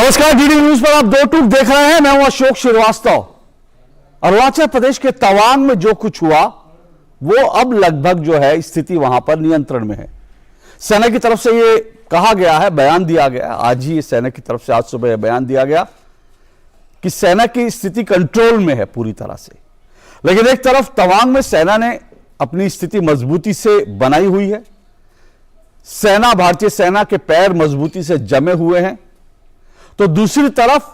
नमस्कार, DD news पर आप दो टूक देख रहे हैं। मैं हूं अशोक श्रीवास्तव। अरुणाचल प्रदेश के तवांग में जो कुछ हुआ वो अब लगभग जो है स्थिति वहां पर नियंत्रण में है। सेना की तरफ से ये कहा गया है, बयान दिया गया, आज ही सेना की तरफ से आज सुबह बयान दिया गया कि सेना की स्थिति कंट्रोल में है पूरी तरह से। लेकिन एक तरफ तवांग में सेना ने अपनी स्थिति मजबूती से बनाई हुई है। सेना, भारतीय सेना के पैर मजबूती से जमे हुए हैं, तो दूसरी तरफ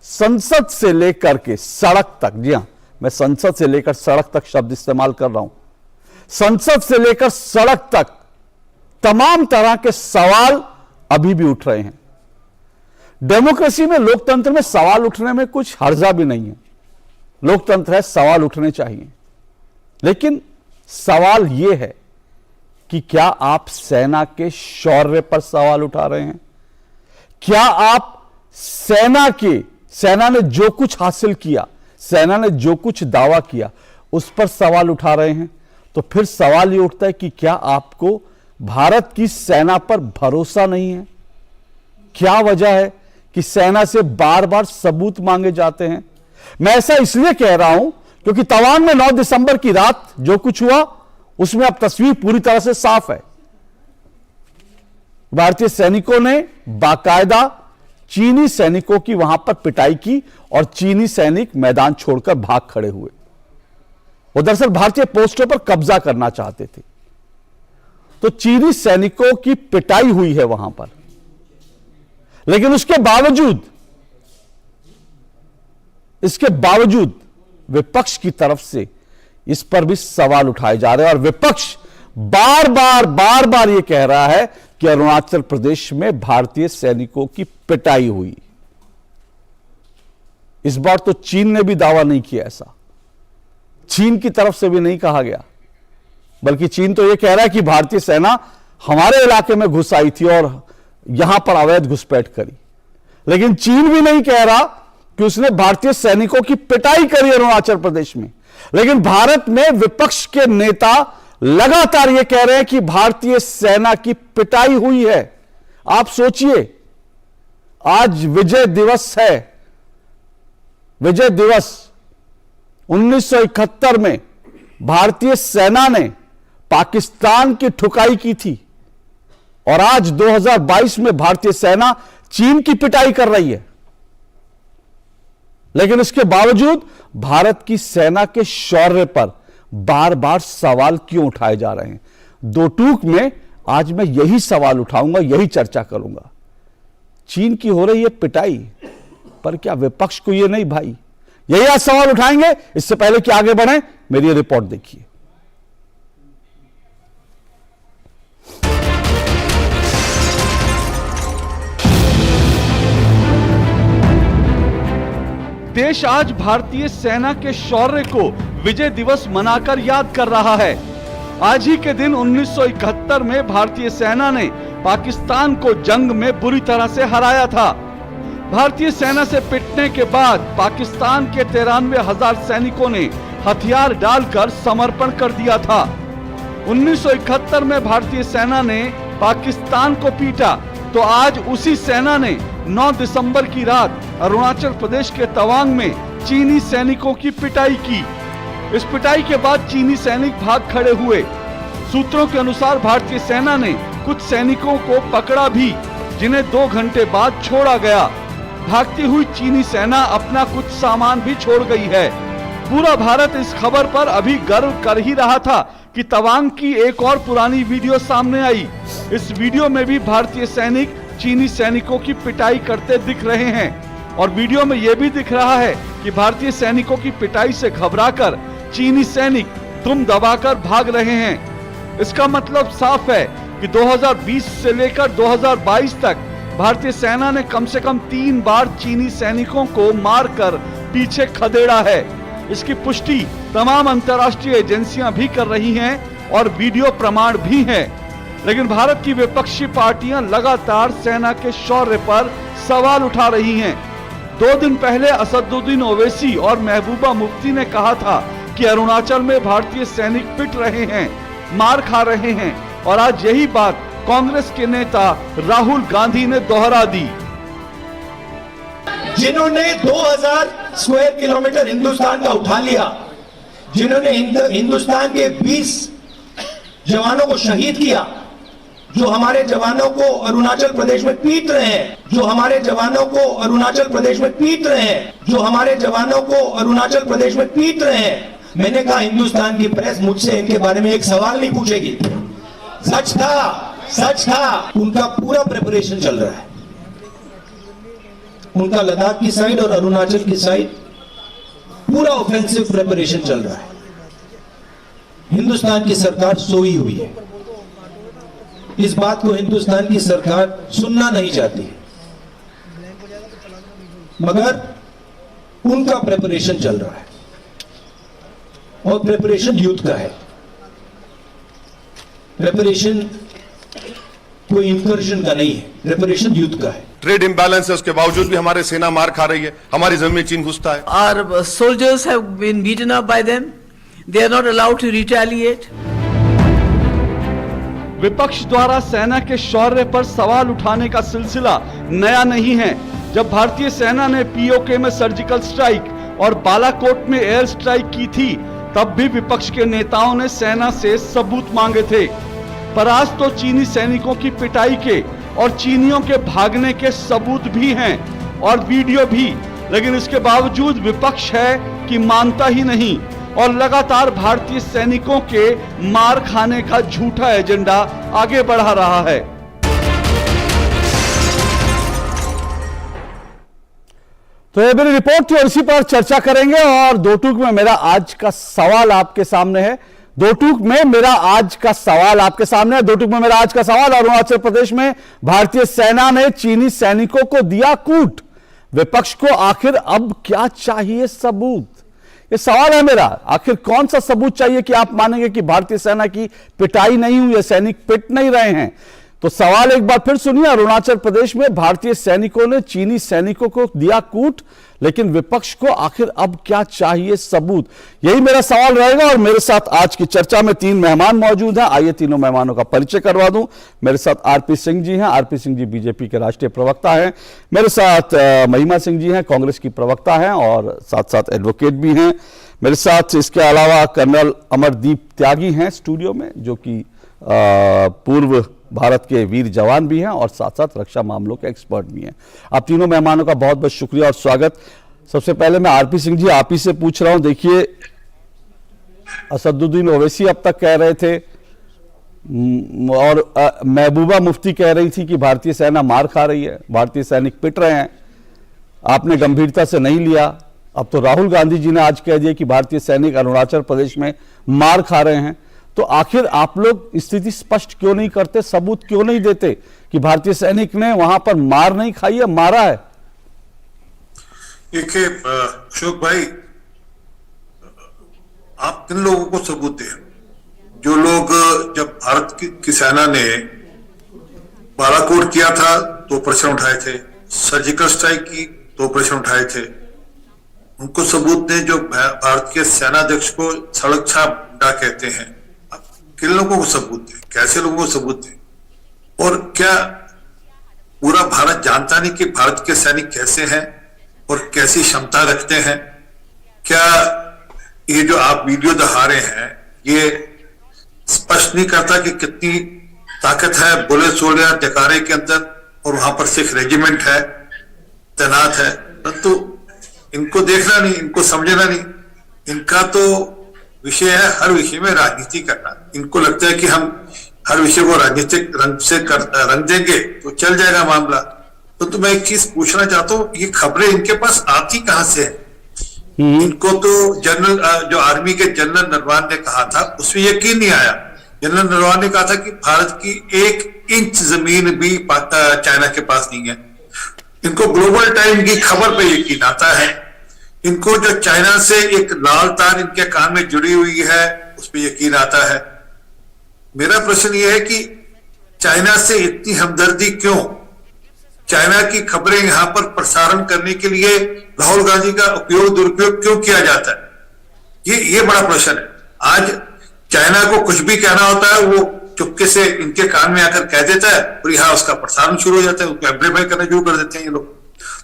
संसद से लेकर के सड़क तक, जी हां, मैं संसद से लेकर सड़क तक शब्द इस्तेमाल कर रहा हूं, संसद से लेकर सड़क तक तमाम तरह के सवाल अभी भी उठ रहे हैं। डेमोक्रेसी में, लोकतंत्र में सवाल उठने में कुछ हर्जा भी नहीं है। लोकतंत्र है, सवाल उठने चाहिए। लेकिन सवाल यह है कि क्या आप सेना के शौर्य पर सवाल उठा रहे हैं? क्या आप सेना ने जो कुछ हासिल किया, सेना ने जो कुछ दावा किया, उस पर सवाल उठा रहे हैं? तो फिर सवाल यह उठता है कि क्या आपको भारत की सेना पर भरोसा नहीं है? क्या वजह है कि सेना से बार बार सबूत मांगे जाते हैं? मैं ऐसा इसलिए कह रहा हूं क्योंकि तवांग में 9 दिसंबर की रात जो कुछ हुआ उसमें अब तस्वीर पूरी तरह से साफ है। भारतीय सैनिकों ने बाकायदा चीनी सैनिकों की वहां पर पिटाई की और चीनी सैनिक मैदान छोड़कर भाग खड़े हुए। वो दरअसल भारतीय पोस्टों पर कब्जा करना चाहते थे। तो चीनी सैनिकों की पिटाई हुई है वहां पर, लेकिन इसके बावजूद विपक्ष की तरफ से इस पर भी सवाल उठाए जा रहे हैं और विपक्ष बार बार यह कह रहा है कि अरुणाचल प्रदेश में भारतीय सैनिकों की पिटाई हुई। इस बार तो चीन ने भी दावा नहीं किया ऐसा, चीन की तरफ से भी नहीं कहा गया, बल्कि चीन तो यह कह रहा है कि भारतीय सेना हमारे इलाके में घुस आई थी और यहां पर अवैध घुसपैठ करी। लेकिन चीन भी नहीं कह रहा कि उसने भारतीय सैनिकों की पिटाई करी अरुणाचल प्रदेश में। लेकिन भारत में विपक्ष के नेता लगातार यह कह रहे हैं कि भारतीय सेना की पिटाई हुई है। आप सोचिए, आज विजय दिवस है। विजय दिवस 1971 में भारतीय सेना ने पाकिस्तान की ठुकाई की थी और आज 2022 में भारतीय सेना चीन की पिटाई कर रही है। लेकिन इसके बावजूद भारत की सेना के शौर्य पर बार बार सवाल क्यों उठाए जा रहे हैं? दो टूक में आज मैं यही सवाल उठाऊंगा, यही चर्चा करूंगा। चीन की हो रही है पिटाई, पर क्या विपक्ष को यह नहीं भाई? यही आज सवाल उठाएंगे। इससे पहले कि आगे बढ़े, मेरी ये रिपोर्ट देखिए। देश आज भारतीय सेना के शौर्य को विजय दिवस मनाकर याद कर रहा है। आज ही के दिन 1971 में भारतीय सेना ने पाकिस्तान को जंग में बुरी तरह से हराया था। भारतीय सेना से पिटने के बाद पाकिस्तान के 93,000 सैनिकों ने हथियार डालकर समर्पण कर दिया था। 1971 में भारतीय सेना ने पाकिस्तान को पीटा, तो आज उसी सेना ने 9 दिसंबर की रात अरुणाचल प्रदेश के तवांग में चीनी सैनिकों की पिटाई की। इस पिटाई के बाद चीनी सैनिक भाग खड़े हुए। सूत्रों के अनुसार भारतीय सेना ने कुछ सैनिकों को पकड़ा भी, जिन्हें 2 घंटे बाद छोड़ा गया। भागती हुई चीनी सेना अपना कुछ सामान भी छोड़ गई है। पूरा भारत इस खबर पर अभी गर्व कर ही रहा था कि तवांग की एक और पुरानी वीडियो सामने आई। इस वीडियो में भी भारतीय सैनिक चीनी सैनिकों की पिटाई करते दिख रहे हैं और वीडियो में यह भी दिख रहा है कि भारतीय सैनिकों की पिटाई से घबराकर चीनी सैनिक दुम दबाकर भाग रहे हैं। इसका मतलब साफ है कि 2020 से लेकर 2022 तक भारतीय सेना ने कम से कम 3 बार चीनी सैनिकों को मारकर पीछे खदेड़ा है। इसकी पुष्टि तमाम अंतर्राष्ट्रीय एजेंसियां भी कर रही हैं और वीडियो प्रमाण भी हैं। लेकिन भारत की विपक्षी पार्टियां लगातार सेना के शौर्य पर सवाल उठा रही हैं। 2 दिन पहले असदुद्दीन ओवैसी और महबूबा मुफ्ती ने कहा था कि अरुणाचल में भारतीय सैनिक पिट रहे हैं, मार खा रहे हैं, और आज यही बात कांग्रेस के नेता राहुल गांधी ने दोहरा दी। जिन्होंने 2000 स्क्वायर किलोमीटर हिंदुस्तान का उठा लिया, जिन्होंने हिंदुस्तान के 20 जवानों को शहीद किया, जो हमारे जवानों को अरुणाचल प्रदेश में पीट रहे हैं, जो हमारे जवानों को अरुणाचल प्रदेश में पीट रहे हैं, जो हमारे जवानों को अरुणाचल प्रदेश में पीट रहे हैं। मैंने कहा हिंदुस्तान की प्रेस मुझसे इनके बारे में एक सवाल नहीं पूछेगी। सच था, उनका पूरा प्रिपरेशन चल रहा है। उनका लद्दाख की साइड और अरुणाचल की साइड पूरा ऑफेंसिव प्रिपरेशन चल रहा है। हिंदुस्तान की सरकार सोई हुई है। इस बात को हिंदुस्तान की सरकार सुनना नहीं चाहती है, मगर उनका प्रिपरेशन चल रहा है और प्रिपरेशन युद्ध का है। प्रिपरेशन कोई इंकर्जन का नहीं है, प्रिपरेशन युद्ध का है। ट्रेड इम्बैलेंस है, उसके बावजूद भी हमारे सेना मार खा रही है, हमारी जमीन में चीन घुसता है। Our soldiers have been beaten up by them. They are not allowed to retaliate. विपक्ष द्वारा सेना के शौर्य पर सवाल उठाने का सिलसिला नया नहीं है। जब भारतीय सेना ने पीओके में सर्जिकल स्ट्राइक और बालाकोट में एयर स्ट्राइक की थी, तब भी विपक्ष के नेताओं ने सेना से सबूत मांगे थे। पर आज तो चीनी सैनिकों की पिटाई के और चीनियों के भागने के सबूत भी हैं और वीडियो भी, लेकिन इसके बावजूद विपक्ष है कि मानता ही नहीं और लगातार भारतीय सैनिकों के मार खाने का झूठा एजेंडा आगे बढ़ा रहा है। तो ये मेरी रिपोर्ट थी और इसी पर चर्चा करेंगे। और दो टूक में मेरा आज का सवाल आपके सामने है। दो टूक में मेरा आज का सवाल आपके सामने है। दो टूक में मेरा आज का सवाल, अरुणाचल प्रदेश में भारतीय सेना ने चीनी सैनिकों को दिया कूट, विपक्ष को आखिर अब क्या चाहिए सबूत? ये सवाल है मेरा। आखिर कौन सा सबूत चाहिए कि आप मानेंगे कि भारतीय सेना की पिटाई नहीं हुई है, सैनिक पिट नहीं रहे हैं? तो सवाल एक बार फिर सुनिए। अरुणाचल प्रदेश में भारतीय सैनिकों ने चीनी सैनिकों को दिया कूट, लेकिन विपक्ष को आखिर अब क्या चाहिए सबूत? यही मेरा सवाल रहेगा। और मेरे साथ आज की चर्चा में 3 मेहमान मौजूद हैं। आइए तीनों मेहमानों का परिचय करवा दूं। मेरे साथ आरपी सिंह जी हैं। आरपी सिंह जी बीजेपी के राष्ट्रीय प्रवक्ता हैं। मेरे साथ महिमा सिंह जी हैं, कांग्रेस की प्रवक्ता हैं और साथ साथ एडवोकेट भी हैं। मेरे साथ इसके अलावा कर्नल अमरदीप त्यागी हैं स्टूडियो में, जो कि पूर्व भारत के वीर जवान भी हैं और साथ साथ रक्षा मामलों के एक्सपर्ट भी हैं। आप तीनों मेहमानों का बहुत बहुत शुक्रिया और स्वागत। सबसे पहले मैं आरपी सिंह जी आप ही से पूछ रहा हूं। देखिए, असदुद्दीन ओवैसी अब तक कह रहे थे और महबूबा मुफ्ती कह रही थी कि भारतीय सेना मार खा रही है, भारतीय सैनिक पिट रहे हैं। आपने गंभीरता से नहीं लिया। अब तो राहुल गांधी जी ने आज कह दिया कि भारतीय सैनिक अरुणाचल प्रदेश में मार खा रहे हैं। तो आखिर आप लोग स्थिति स्पष्ट क्यों नहीं करते, सबूत क्यों नहीं देते कि भारतीय सैनिक ने वहां पर मार नहीं खाई है, मारा है? देखिए अशोक भाई, आप किन लोगों को सबूत दें? जो लोग जब भारत की सेना ने बालाकोट किया था तो प्रश्न उठाए थे, सर्जिकल स्ट्राइक की तो प्रश्न उठाए थे, उनको सबूत दें। जो भारत के सेनाध्यक्ष को सड़क छाप कहते हैं, किन लोगों को सबूत दें? कैसे लोगों को सबूत दें? और क्या पूरा भारत जानता नहीं कि भारत के सैनिक कैसे हैं और कैसी क्षमता रखते हैं? क्या ये जो आप वीडियो दिखा रहे हैं ये स्पष्ट नहीं करता कि कितनी ताकत है बुलेट सोल्जर जकारे के अंदर और वहां पर सिख रेजिमेंट है तैनात है? परंतु इनको देखना नहीं, इनको समझना नहीं। इनका तो विषय है हर विषय में राजनीति करना। इनको लगता है कि हम हर विषय को राजनीतिक रंग से रंग देंगे तो चल जाएगा मामला। तो मैं एक चीज पूछना चाहता हूँ, ये खबरें इनके पास आती कहां से है? इनको तो जनरल जो आर्मी के जनरल नरवान ने कहा था उसमें यकीन नहीं आया। जनरल नरवान ने कहा था कि भारत की 1 इंच जमीन भी चाइना के पास नहीं है। इनको ग्लोबल टाइम की खबर पे यकीन आता है। इनको जो चाइना से एक लाल तार इनके कान में जुड़ी हुई है उस पर यकीन आता है। मेरा प्रश्न यह है कि चाइना से इतनी हमदर्दी क्यों? चाइना की खबरें यहां पर प्रसारण करने के लिए राहुल गांधी का दुरुपयोग क्यों किया जाता है? ये बड़ा प्रश्न है। आज चाइना को कुछ भी कहना होता है, वो चुपके से इनके कान में आकर कह देता है और यहाँ उसका प्रसारण शुरू हो जाता है, उसको एम्प्लीफाई करना शुरू कर देते हैं ये लोग।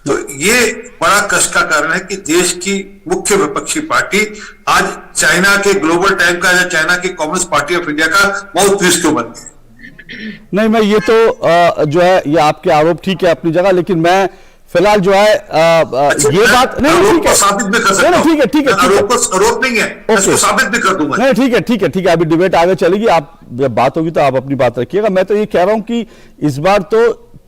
तो ये बड़ा कष्ट का कारण है कि देश की मुख्य विपक्षी पार्टी आज चाइना के ग्लोबल टाइम का या चाइना की कम्युनिस्ट पार्टी ऑफ इंडिया का माउथ पीस क्यों बन गई। नहीं, मैं ये तो जो है ये आपके आरोप ठीक है अपनी जगह, लेकिन मैं फिलहाल जो है ये बात नहीं, ठीक है, साबित भी कर सकता हूं। ठीक है, ठीक है, आरोप नहीं है, इसको साबित भी कर दूंगा। नहीं, ठीक है, ठीक है, ठीक है, अभी डिबेट आगे चलेगी, आप जब बात होगी तो आप अपनी बात रखिएगा। मैं तो ये कह रहा हूं कि इस बार तो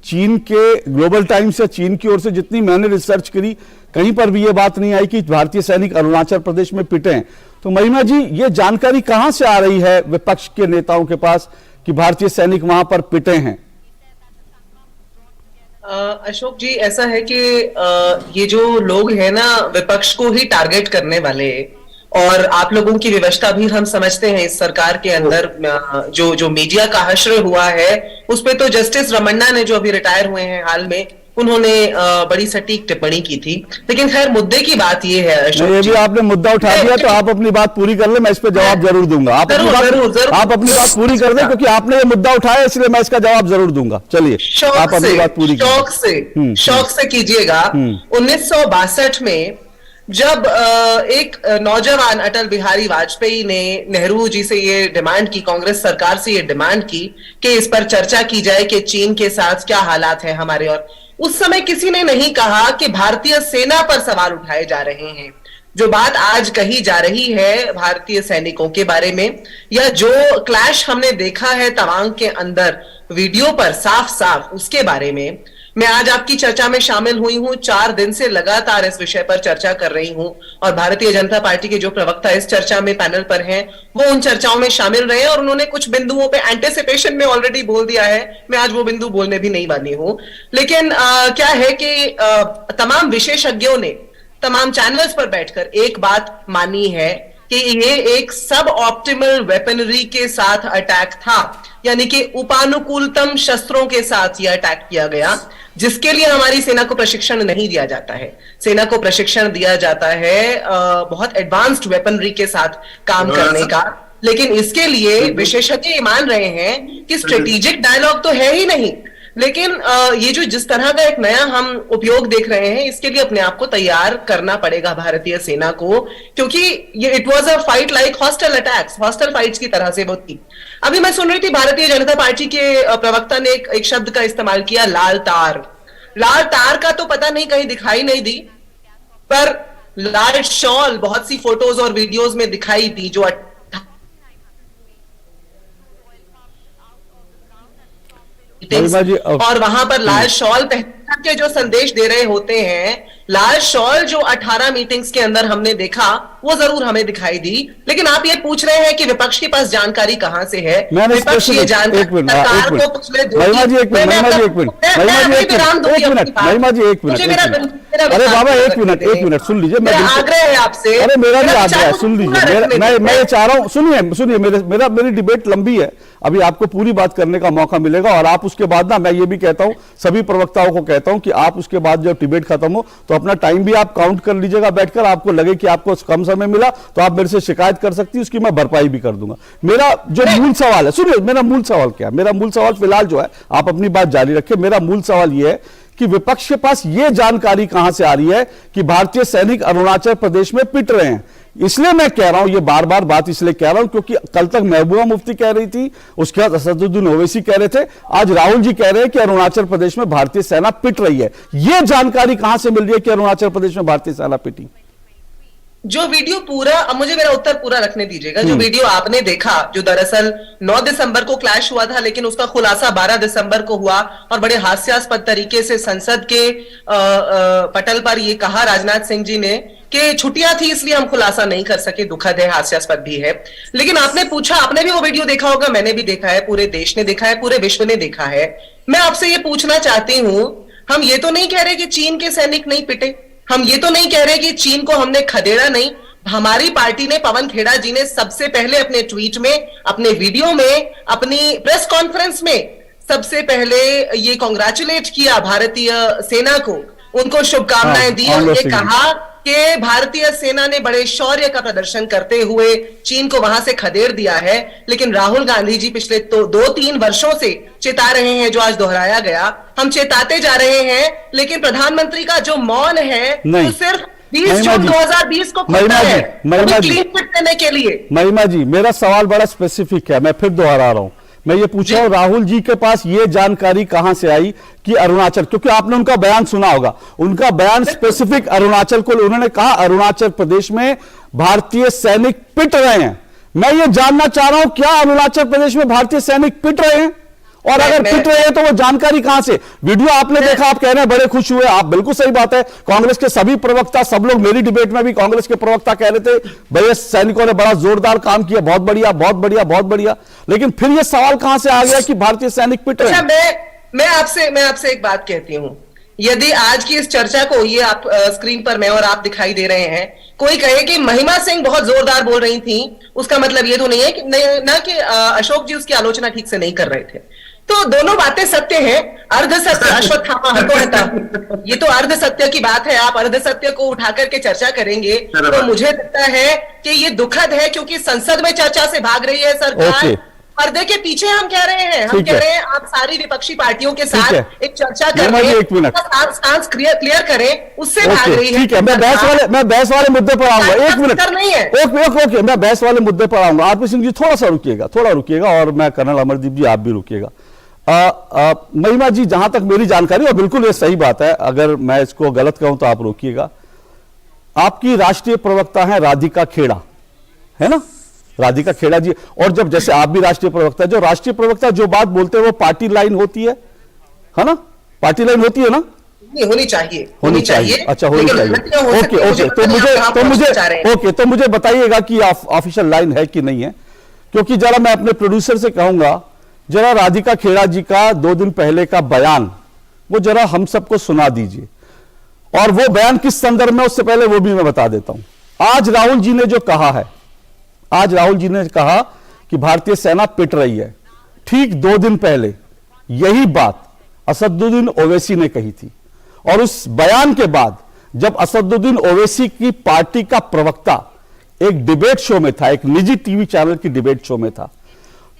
चीन के ग्लोबल टाइम्स या चीन की ओर से जितनी मैंने रिसर्च करी, कहीं पर भी ये बात नहीं आई कि भारतीय सैनिक अरुणाचल प्रदेश में पिटे हैं। तो महिमा जी, ये जानकारी कहां से आ रही है विपक्ष के नेताओं के पास कि भारतीय सैनिक वहां पर पिटे हैं? अशोक जी, ऐसा है कि ये जो लोग हैं ना, विपक्ष को ही टारगेट करने वाले, और आप लोगों की व्यवस्था भी हम समझते हैं इस सरकार के अंदर जो मीडिया का हश्र हुआ है, उस पे तो जस्टिस रमन्ना ने, जो अभी रिटायर हुए हैं हाल में, उन्होंने बड़ी सटीक टिप्पणी की थी। लेकिन खैर, मुद्दे की बात ये है अशोक, ये भी आपने मुद्दा उठा दिया, तो आप अपनी बात पूरी कर ले, मैं इस पे जवाब जरूर दूंगा। आप अपनी बात पूरी कर दें, क्योंककि आपने ये मुद्दा उठाया, इसलिए मैं इसका जवाब जरूर दूंगा। चलिए, आप अपनी बात पूरी शौक से कीजिएगा। 1962 में जब एक नौजवान अटल बिहारी वाजपेयी ने नेहरू जी से ये डिमांड की, कांग्रेस सरकार से ये डिमांड की कि इस पर चर्चा की जाए कि चीन के साथ क्या हालात है हमारे, और उस समय किसी ने नहीं कहा कि भारतीय सेना पर सवाल उठाए जा रहे हैं। जो बात आज कही जा रही है भारतीय सैनिकों के बारे में, या जो क्लैश हमने देखा है तवांग के अंदर वीडियो पर साफ साफ, उसके बारे में मैं आज आपकी चर्चा में शामिल हुई हूं। 4 दिन से लगातार इस विषय पर चर्चा कर रही हूं, और भारतीय जनता पार्टी के जो प्रवक्ता इस चर्चा में पैनल पर हैं, वो उन चर्चाओं में शामिल रहे, और उन्होंने कुछ बिंदुओं पे एंटीसिपेशन में ऑलरेडी बोल दिया है। मैं आज वो बिंदु बोलने भी नहीं वाली हूं, लेकिन क्या है कि तमाम विशेषज्ञों ने तमाम चैनल्स पर बैठकर एक बात मानी है कि ये एक सब ऑप्टिमल वेपनरी के साथ अटैक था, यानी कि उपानुकूलतम शस्त्रों के साथ यह अटैक किया गया, जिसके लिए हमारी सेना को प्रशिक्षण नहीं दिया जाता है। सेना को प्रशिक्षण दिया जाता है बहुत एडवांस्ड वेपनरी के साथ काम करने का, लेकिन इसके लिए विशेषज्ञ ये मान रहे हैं कि स्ट्रेटेजिक डायलॉग तो है ही नहीं, लेकिन ये जो जिस तरह का एक नया हम उपयोग देख रहे हैं, इसके लिए अपने आप को तैयार करना पड़ेगा भारतीय सेना को, क्योंकि ये it was a fight like hostel attacks, hostel fights की तरह से वो थी। अभी मैं सुन रही थी भारतीय जनता पार्टी के प्रवक्ता ने एक शब्द का इस्तेमाल किया, लाल तार। लाल तार का तो पता नहीं कहीं दिखाई नहीं दी, पर लाल शॉल बहुत सी फोटोज और वीडियोज में दिखाई दी, जो और वहां पर लाल शॉल पहन के जो संदेश दे रहे होते हैं, लाल शॉल जो 18 मीटिंग्स के अंदर हमने देखा, वो जरूर हमें दिखाई दी। लेकिन आप ये पूछ रहे हैं कि विपक्ष के पास जानकारी कहां से है? विपक्ष ये जानकारी सरकार को पिछले 2 महिमा जी एक मिनट, अरे बाबा एक मिनट सुन लीजिए, मैं आग्रह है आपसे, अरे मेरा भी आग्रह है, सुन लीजिए, मैं ये चाह रहा हूं, सुनिए, मेरी डिबेट लंबी है, अभी आपको पूरी बात करने का मौका मिलेगा, और आप उसके बाद ना, मैं ये भी कहता हूं, सभी प्रवक्ताओं को कहता हूं कि आप उसके बाद जब डिबेट खत्म हो तो अपना टाइम भी आप काउंट कर लीजिएगा बैठकर। आपको लगे कि आपको कम समय मिला तो आप मेरे से शिकायत कर सकती है, उसकी मैं भरपाई भी कर दूंगा। मेरा जो मूल सवाल है, सुनिए, मेरा मूल सवाल क्या है? मेरा मूल सवाल फिलहाल जो है, आप अपनी बात जारी रखिए, मेरा मूल सवाल यह है कि विपक्ष के पास यह जानकारी कहां से आ रही है कि भारतीय सैनिक अरुणाचल प्रदेश में पिट रहे हैं? इसलिए मैं कह रहा हूं, ये बार बार बात इसलिए कह रहा हूं क्योंकि कल तक महबूबा मुफ्ती कह रही थी, उसके बाद असदुद्दीन ओवैसी कह रहे थे, आज राहुल जी कह रहे हैं कि अरुणाचल प्रदेश में भारतीय सेना पिट रही है। यह जानकारी कहां से मिल रही है कि अरुणाचल प्रदेश में भारतीय सेना पिटी? जो वीडियो पूरा, अब मुझे मेरा उत्तर पूरा रखने दीजिएगा। जो वीडियो आपने देखा, जो दरअसल 9 दिसंबर को क्लैश हुआ था, लेकिन उसका खुलासा 12 दिसंबर को हुआ, और बड़े हास्यास्पद तरीके से संसद के पटल पर यह कहा राजनाथ सिंह जी ने कि छुट्टियां थी इसलिए हम खुलासा नहीं कर सके। दुखद है, हास्यास्पद भी है। लेकिन आपने पूछा, आपने भी वो वीडियो देखा होगा, मैंने भी देखा है, पूरे देश ने देखा है, पूरे विश्व ने देखा है। मैं आपसे ये पूछना चाहती हूं, हम ये तो नहीं कह रहे कि चीन के सैनिक नहीं पिटे, हम ये तो नहीं कह रहे कि चीन को हमने खदेड़ा नहीं। हमारी पार्टी ने, पवन खेड़ा जी ने सबसे पहले अपने ट्वीट में, अपने वीडियो में, अपनी प्रेस कॉन्फ्रेंस में सबसे पहले ये कांग्रेचुलेट किया भारतीय सेना को, उनको शुभकामनाएं दी, और ये कहा कि भारतीय सेना ने बड़े शौर्य का प्रदर्शन करते हुए चीन को वहां से खदेड़ दिया है, लेकिन राहुल गांधी जी पिछले 2-3 वर्षों से चेता रहे हैं, जो आज दोहराया गया। हम चेताते जा रहे हैं, लेकिन प्रधानमंत्री का जो मौन है वो सिर्फ 20 जून 2020 को खुलता है क्लीन चिट देने के लिए। महिमा जी, मेरा सवाल बड़ा स्पेसिफिक है, मैं फिर दोहरा रहा हूं। मैं ये पूछ रहा हूं, राहुल जी के पास ये जानकारी कहां से आई कि अरुणाचल, क्योंकि आपने उनका बयान सुना होगा, उनका बयान स्पेसिफिक अरुणाचल को, उन्होंने कहा अरुणाचल प्रदेश में भारतीय सैनिक पिट रहे हैं। मैं ये जानना चाह रहा हूं, क्या अरुणाचल प्रदेश में भारतीय सैनिक पिट रहे हैं? और अगर पिट रहे हैं तो वो जानकारी कहां से? वीडियो आपने देखा, आप कह रहे हैं बड़े खुश हुए, आप बिल्कुल सही बात है। कांग्रेस के सभी प्रवक्ता, सब लोग, मेरी डिबेट में भी कांग्रेस के प्रवक्ता कह रहे थे भैया सैनिकों ने बड़ा जोरदार काम किया, बहुत बढ़िया बहुत बढ़िया बहुत बढ़िया। लेकिन फिर ये सवाल कहां से आ गया कि भारतीय सैनिक पिट रहे हैं? मैं आपसे एक बात कहती हूं, यदि आज की इस चर्चा को, ये आप स्क्रीन पर मैं और आप दिखाई दे रहे हैं, कोई कहे कि महिमा सिंह बहुत जोरदार बोल रही थी, उसका मतलब ये तो नहीं है कि ना कि अशोक जी उसकी आलोचना ठीक से नहीं कर रहे थे। तो दोनों बातें सत्य हैं। अर्ध सत्य अश्वत्थामा हतोहता, ये तो अर्ध सत्य की बात है। आप अर्ध सत्य को उठा करके चर्चा करेंगे तो मुझे लगता है कि ये दुखद है, क्योंकि संसद में चर्चा से भाग रही है सरकार। पर्दे के पीछे हम कह रहे हैं, आप सारी विपक्षी पार्टियों के साथ एक चर्चा करें, स्टांस क्लियर करें, उससे भाग रही है। ठीक है, मैं बहस वाले मुद्दे पर आऊंगा। एक मिनट, ओके, मैं बहस वाले मुद्दे पर आऊंगा। आरपी सिंह जी थोड़ा रुकिएगा, और मैं कर्नल अमरदीप जी आप भी रुकिएगा। महिमा जी, जहां तक मेरी जानकारी, और बिल्कुल ये सही बात है, अगर मैं इसको गलत कहूं तो आप रोकिएगा, आपकी राष्ट्रीय प्रवक्ता है राधिका खेड़ा, है ना? राधिका खेड़ा जी, और जब जैसे आप भी राष्ट्रीय प्रवक्ता, जो राष्ट्रीय प्रवक्ता जो बात बोलते हैं वो पार्टी लाइन होती है ना? पार्टी लाइन होती है ना? होनी चाहिए। अच्छा, होनी चाहिए। ओके, तो मुझे बताइएगा कि ऑफिशियल लाइन है कि नहीं है, क्योंकि जरा मैं अपने प्रोड्यूसर से कहूंगा, जरा राधिका खेड़ा जी का 2 दिन पहले का बयान वो जरा हम सबको सुना दीजिए, और वो बयान किस संदर्भ में, उससे पहले वो भी मैं बता देता हूं। आज राहुल जी ने जो कहा है, आज राहुल जी ने कहा कि भारतीय सेना पिट रही है, ठीक 2 दिन पहले यही बात असदुद्दीन ओवैसी ने कही थी। और उस बयान के बाद जब असदुद्दीन ओवैसी की पार्टी का प्रवक्ता एक डिबेट शो में था, एक निजी टीवी चैनल की डिबेट शो में था,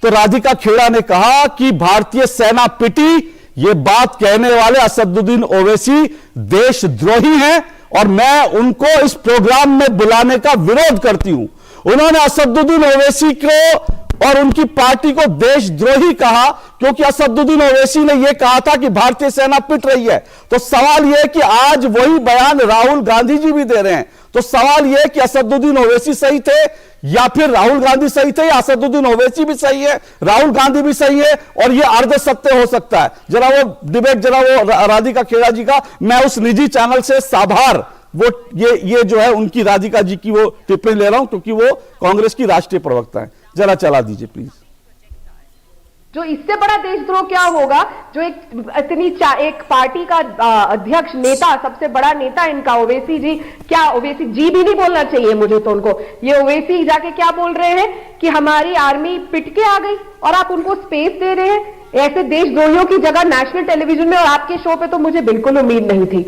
तो राधिका खेड़ा ने कहा कि भारतीय सेना पिटी, ये बात कहने वाले असदुद्दीन ओवैसी देशद्रोही हैं, और मैं उनको इस प्रोग्राम में बुलाने का विरोध करती हूं। उन्होंने असदुद्दीन ओवैसी को और उनकी पार्टी को देशद्रोही कहा, क्योंकि असदुद्दीन ओवैसी ने यह कहा था कि भारतीय सेना पिट रही है। तो सवाल यह कि आज वही बयान राहुल गांधी जी भी दे रहे हैं, तो सवाल यह कि असदुद्दीन ओवैसी सही थे या फिर राहुल गांधी सही थे, या असदुद्दीन ओवैसी भी सही है, राहुल गांधी भी सही है, और यह अर्ध सत्य हो सकता है। जरा वो डिबेट, जरा वो राधिका खेड़ा जी का, मैं उस निजी चैनल से साभार, वो ये जो है उनकी, राधिका जी की वो टिप्पणी ले रहा हूं, क्योंकि वो कांग्रेस की राष्ट्रीय प्रवक्ता है। जरा चला दीजिए प्लीज। जो इससे बड़ा देशद्रोह क्या होगा, जो एक पार्टी का अध्यक्ष, नेता, सबसे बड़ा नेता इनका ओवैसी जी, क्या ओवैसी जी भी नहीं बोलना चाहिए मुझे तो उनको, ये ओवैसी जाके क्या बोल रहे हैं कि हमारी आर्मी पिट के आ गई, और आप उनको स्पेस दे रहे हैं। ऐसे देशद्रोहियों की जगह नेशनल टेलीविजन में और आपके शो पे तो मुझे बिल्कुल उम्मीद नहीं थी।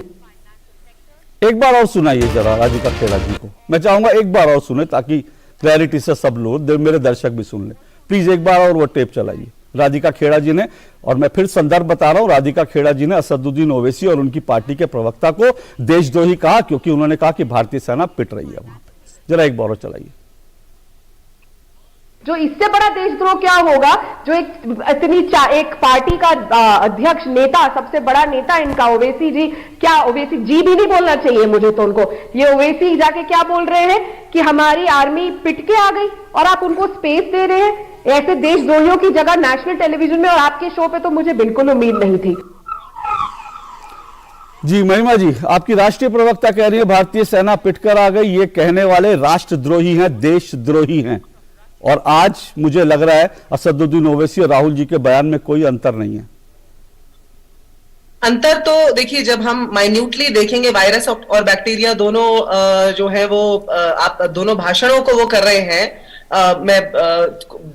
एक बार और सुनाइए जरा राधिका खेड़ा जी को, मैं चाहूंगा एक बार और सुने, ताकि क्लैरिटी से सब लोग, मेरे दर्शक भी सुन ले। प्लीज एक बार और वो टेप चलाइए राधिका खेड़ा जी ने। और मैं फिर संदर्भ बता रहा हूं, राधिका खेड़ा जी ने असदुद्दीन ओवैसी और उनकी पार्टी के प्रवक्ता को देशद्रोही कहा, क्योंकि उन्होंने कहा कि भारतीय सेना पिट रही है वहां पे। जरा एक बार और चलाइए। जो इससे बड़ा देशद्रोह क्या होगा, जो एक पार्टी का अध्यक्ष, नेता, सबसे बड़ा नेता इनका ओवैसी जी, क्या ओवैसी जी भी नहीं बोलना चाहिए मुझे तो उनको, ये ओवैसी जाके क्या बोल रहे हैं कि हमारी आर्मी पिट के आ गई, और आप उनको स्पेस दे रहे हैं। ऐसे देशद्रोहियों की जगह नेशनल टेलीविजन में और आपके शो पे तो मुझे बिल्कुल उम्मीद नहीं थी। जी महिमा जी, आपकी राष्ट्रीय प्रवक्ता कह रही है भारतीय सेना पिटकर आ गई, ये कहने वाले राष्ट्रद्रोही हैं, देशद्रोही हैं। और आज मुझे लग रहा है असदुद्दीन ओवैसी और राहुल जी के बयान में कोई अंतर नहीं है। अंतर तो देखिए, जब हम माइन्यूटली देखेंगे, वायरस और बैक्टीरिया दोनों जो है वो आप दोनों भाषणों को वो कर रहे हैं। मैं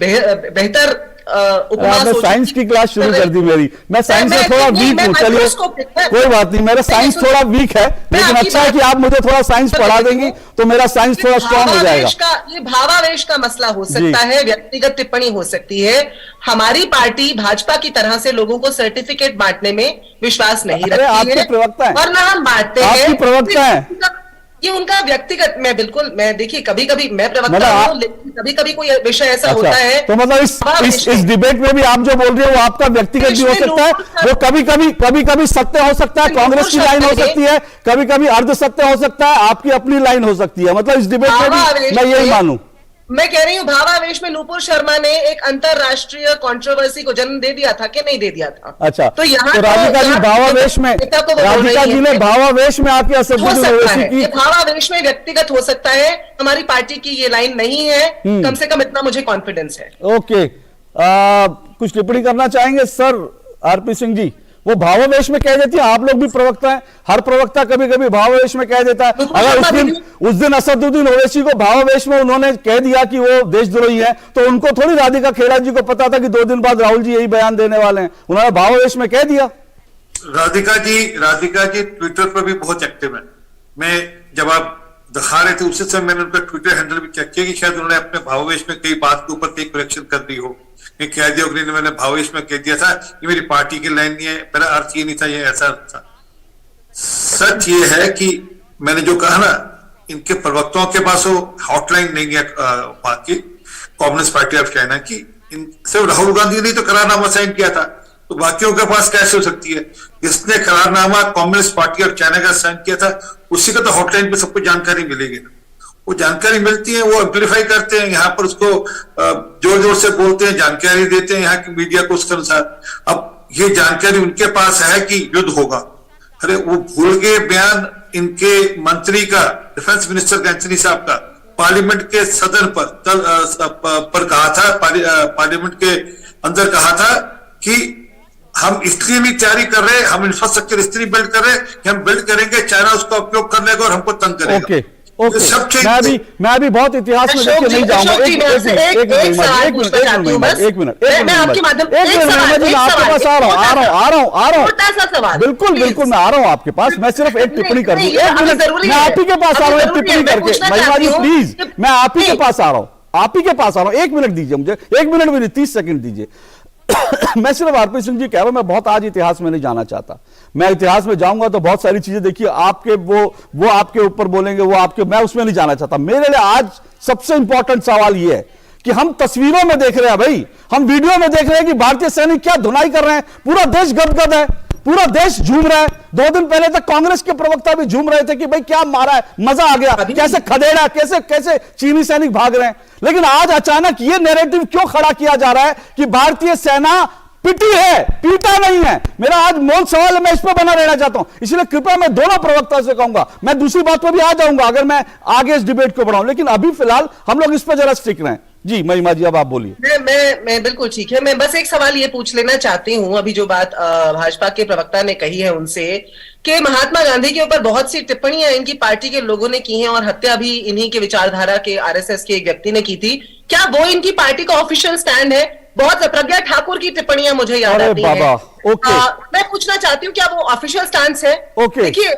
बेहतर उपमा आपने सोची साइंस थी। की क्लास शुरू कर दी मेरी। मैं साइंस में थोड़ा वीक हूँ, चलिए कोई बात नहीं, मेरा साइंस थोड़ा वीक है, लेकिन अच्छा है कि आप मुझे थोड़ा साइंस पढ़ा देंगी तो मेरा साइंस थोड़ा स्ट्रांग हो जाएगा। ये भावावेश का मसला हो सकता है, व्यक्तिगत टिप्पणी हो सकती है। हमारी पार्टी भाजपा की तरह से लोगों को सर्टिफिकेट बांटने में विश्वास नहीं अरे रखती आपके है, प्रवक्ता हैं। और ना हम बांटते हैं। आपकी प्रवक्ता हैं। ये उनका व्यक्तिगत, मैं देखिए कभी कभी मैं प्रवक्ता मतलब हूं, लेकिन कभी कभी कोई विषय ऐसा होता है। तो मतलब इस डिबेट में भी आप जो बोल रहे हो वो आपका व्यक्तिगत भी हो सकता है, वो कभी कभी सत्य हो सकता है, कांग्रेस की लाइन हो सकती है, कभी कभी अर्ध सत्य हो सकता है, आपकी अपनी लाइन हो सकती है। मतलब इस डिबेट में भी मैं यही मानूं। मैं कह रही हूँ भावावेश में नूपुर शर्मा ने एक अंतरराष्ट्रीय कंट्रोवर्सी को जन्म दे दिया था कि नहीं दे दिया था? अच्छा, तो यहाँ तो राधिका जी भावावेश में, राधिका जी ने भावावेश में आके असदुद्दीन ओवैसी की, भावावेश में व्यक्तिगत हो सकता है, हमारी पार्टी की ये लाइन नहीं है, कम से कम इतना मुझे कॉन्फिडेंस है। ओके, कुछ टिप्पणी करना चाहेंगे सर आरपी सिंह जी? वो भावावेश में कह देती है, आप लोग भी प्रवक्ता हैं, हर प्रवक्ता कभी कभी भावावेश में कह देता है। अगर उस दिन असदुद्दीन ओवैसी को भावावेश में उन्होंने कह दिया कि वो देशद्रोही है, तो उनको थोड़ी राधिका खेड़ा जी को पता था कि 2 दिन बाद राहुल जी यही बयान देने वाले हैं, उन्होंने भावावेश में कह दिया। राधिका जी ट्विटर पर भी बहुत एक्टिव है। मैं जब आप दिखा रहे थे उसी समय मैंने उनका ट्विटर हैंडल भी चेक किया कि शायद उन्होंने अपने भावावेश में कई बात के ऊपर कई करेक्शन कर दी हो। कह दिया कि मैंने भावेश में कह दिया था कि मेरी पार्टी की लाइन नहीं है, मेरा अर्थ ये नहीं था, ये ऐसा था। सच ये है कि मैंने जो कहा ना, इनके प्रवक्ताओं के पास वो हॉटलाइन नहीं है बात की, कम्युनिस्ट पार्टी ऑफ चाइना की। सिर्फ राहुल गांधी ने तो करारनामा साइन किया था, तो बाकियों के पास कैसे हो सकती है? जिसने करारनामा कम्युनिस्ट पार्टी ऑफ चाइना का साइन किया था उसी का तो हॉटलाइन पे सबको जानकारी मिलेगी ना। वो जानकारी मिलती है, वो एम्प्लीफाई करते हैं, यहाँ पर उसको जोर जोर से बोलते हैं, जानकारी देते हैं यहाँ की मीडिया को उसके अनुसार। अब ये जानकारी उनके पास है कि युद्ध होगा। अरे वो भूल गए बयान इनके मंत्री का, डिफेंस मिनिस्टर एंथनी साहब का, पार्लियामेंट के सदन पर कहा था, पार्लियामेंट के अंदर कहा था कि हम इसलिए नहीं तैयारी कर रहे, हम इंफ्रास्ट्रक्चर इसलिए बिल्ड कर रहे हैं कि हम बिल्ड करेंगे, चाइना उसका उपयोग कर लेगा और हमको तंग करेगा। ओके, मैं अभी बहुत इतिहास में देखिए नहीं जाऊंगा। एक मिनट, आपके पास आ रहा हूँ, बिल्कुल मैं आ रहा हूँ आपके पास। मैं सिर्फ एक टिप्पणी कर दूं, 1 मिनट, मैं आप ही के पास आ रहा हूँ एक टिप्पणी करके। महिमा जी प्लीज, मैं आप ही के पास आ रहा हूँ, 1 मिनट दीजिए मुझे, 1 मिनट भी नहीं, 30 सेकंड दीजिए। मैं सिर्फ आरपी सिंह जी कह रहा हूं, मैं बहुत आज इतिहास में नहीं जाना चाहता। मैं इतिहास में जाऊंगा तो बहुत सारी चीजें देखिए आपके वो आपके ऊपर बोलेंगे, वो आपके, मैं उसमें नहीं जाना चाहता। मेरे लिए आज सबसे इंपॉर्टेंट सवाल यह है कि हम तस्वीरों में देख रहे हैं भाई, हम वीडियो में देख रहे हैं कि भारतीय सैनिक क्या धुनाई कर रहे हैं, पूरा देश गदगद है, पूरा देश झूम रहा है। 2 दिन पहले तक कांग्रेस के प्रवक्ता भी झूम रहे थे कि भाई क्या मारा है, मजा आ गया, कैसे खदेड़ा, कैसे चीनी सैनिक भाग रहे हैं। लेकिन आज अचानक ये नैरेटिव क्यों खड़ा किया जा रहा है कि भारतीय सेना पिटी है, पीटा नहीं है? मेरा आज मूल सवाल है, मैं इस पर बना रहना चाहता हूं। इसलिए कृपया मैं दोनों प्रवक्ता से कहूंगा, मैं दूसरी बात पर भी आ जाऊंगा अगर मैं आगे इस डिबेट को बढ़ाऊं, लेकिन अभी फिलहाल हम लोग इस पर जरा स्टिक रहें। जी महिमा जी, अब आप बोलिए। मैं बिल्कुल ठीक है। मैं बस एक सवाल ये पूछ लेना चाहती हूँ, अभी जो बात भाजपा के प्रवक्ता ने कही है उनसे, कि महात्मा गांधी के ऊपर बहुत सी टिप्पणियां इनकी पार्टी के लोगों ने की हैं और हत्या भी इन्हीं के विचारधारा के आरएसएस के एक व्यक्ति ने की थी। क्या वो इनकी पार्टी का ऑफिशियल स्टैंड है? बहुत प्रज्ञा ठाकुर की टिप्पणियां मुझे याद आती हैं। ओके, मैं पूछना चाहती हूँ क्या वो ऑफिशियल स्टैंड है? ओके, देखिए